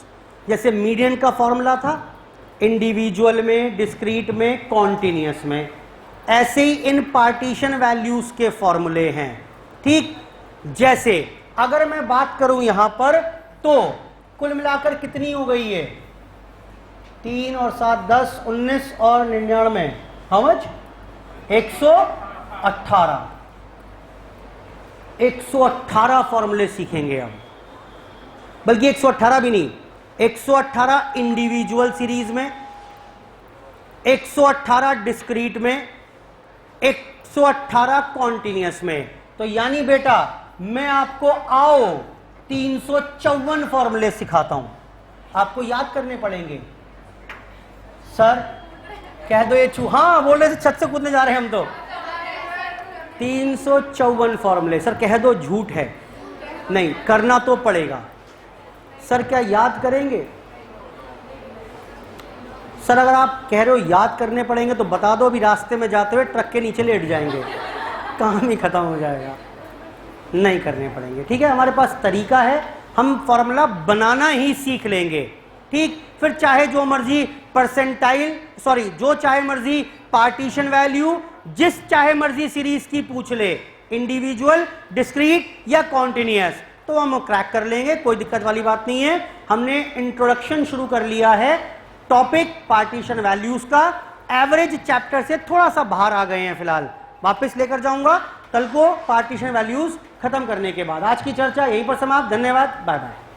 जैसे मीडियन का फॉर्मूला था, इंडिविजुअल में, डिस्क्रीट में, कॉन्टिन्यूअस में। ऐसे ही इन पार्टीशन वैल्यूज के फॉर्मूले हैं। ठीक, जैसे अगर मैं बात करूं यहां पर तो कुल मिलाकर कितनी हो गई है? 3 और 7 10 19 और 99, हाउ मच? 118। 118 फॉर्मूले सीखेंगे हम, बल्कि 118 भी नहीं, 118 इंडिविजुअल सीरीज में, 118 डिस्क्रीट में, 118 कॉन्टिन्यूअस में। तो यानी बेटा मैं आपको आओ 354 फॉर्मूले सिखाता हूं, आपको याद करने पड़ेंगे। सर कह दो ये चूहा बोल रहे थे छत से कूदने जा रहे हैं हम तो। 354 फॉर्मूले सर कह दो झूठ है, नहीं करना तो पड़ेगा। सर क्या याद करेंगे? सर अगर आप कह रहे हो याद करने पड़ेंगे तो बता दो, अभी रास्ते में जाते हुए ट्रक के नीचे लेट जाएंगे, काम ही खत्म हो जाएगा। नहीं करने पड़ेंगे, ठीक है। हमारे पास तरीका है, हम फॉर्मूला बनाना ही सीख लेंगे। ठीक, फिर चाहे जो मर्जी परसेंटाइल जो चाहे मर्जी पार्टीशन वैल्यू जिस चाहे मर्जी सीरीज की पूछ ले, इंडिविजुअल, डिस्क्रीट या कॉन्टिन्यूअस, तो हम क्रैक कर लेंगे, कोई दिक्कत वाली बात नहीं है। हमने इंट्रोडक्शन शुरू कर लिया है, टॉपिक पार्टीशन वैल्यूज का। एवरेज चैप्टर से थोड़ा सा बाहर आ गए हैं फिलहाल, वापस लेकर जाऊंगा कल को पार्टीशन वैल्यूज खत्म करने के बाद। आज की चर्चा यहीं पर समाप्त, धन्यवाद, बाय बाय।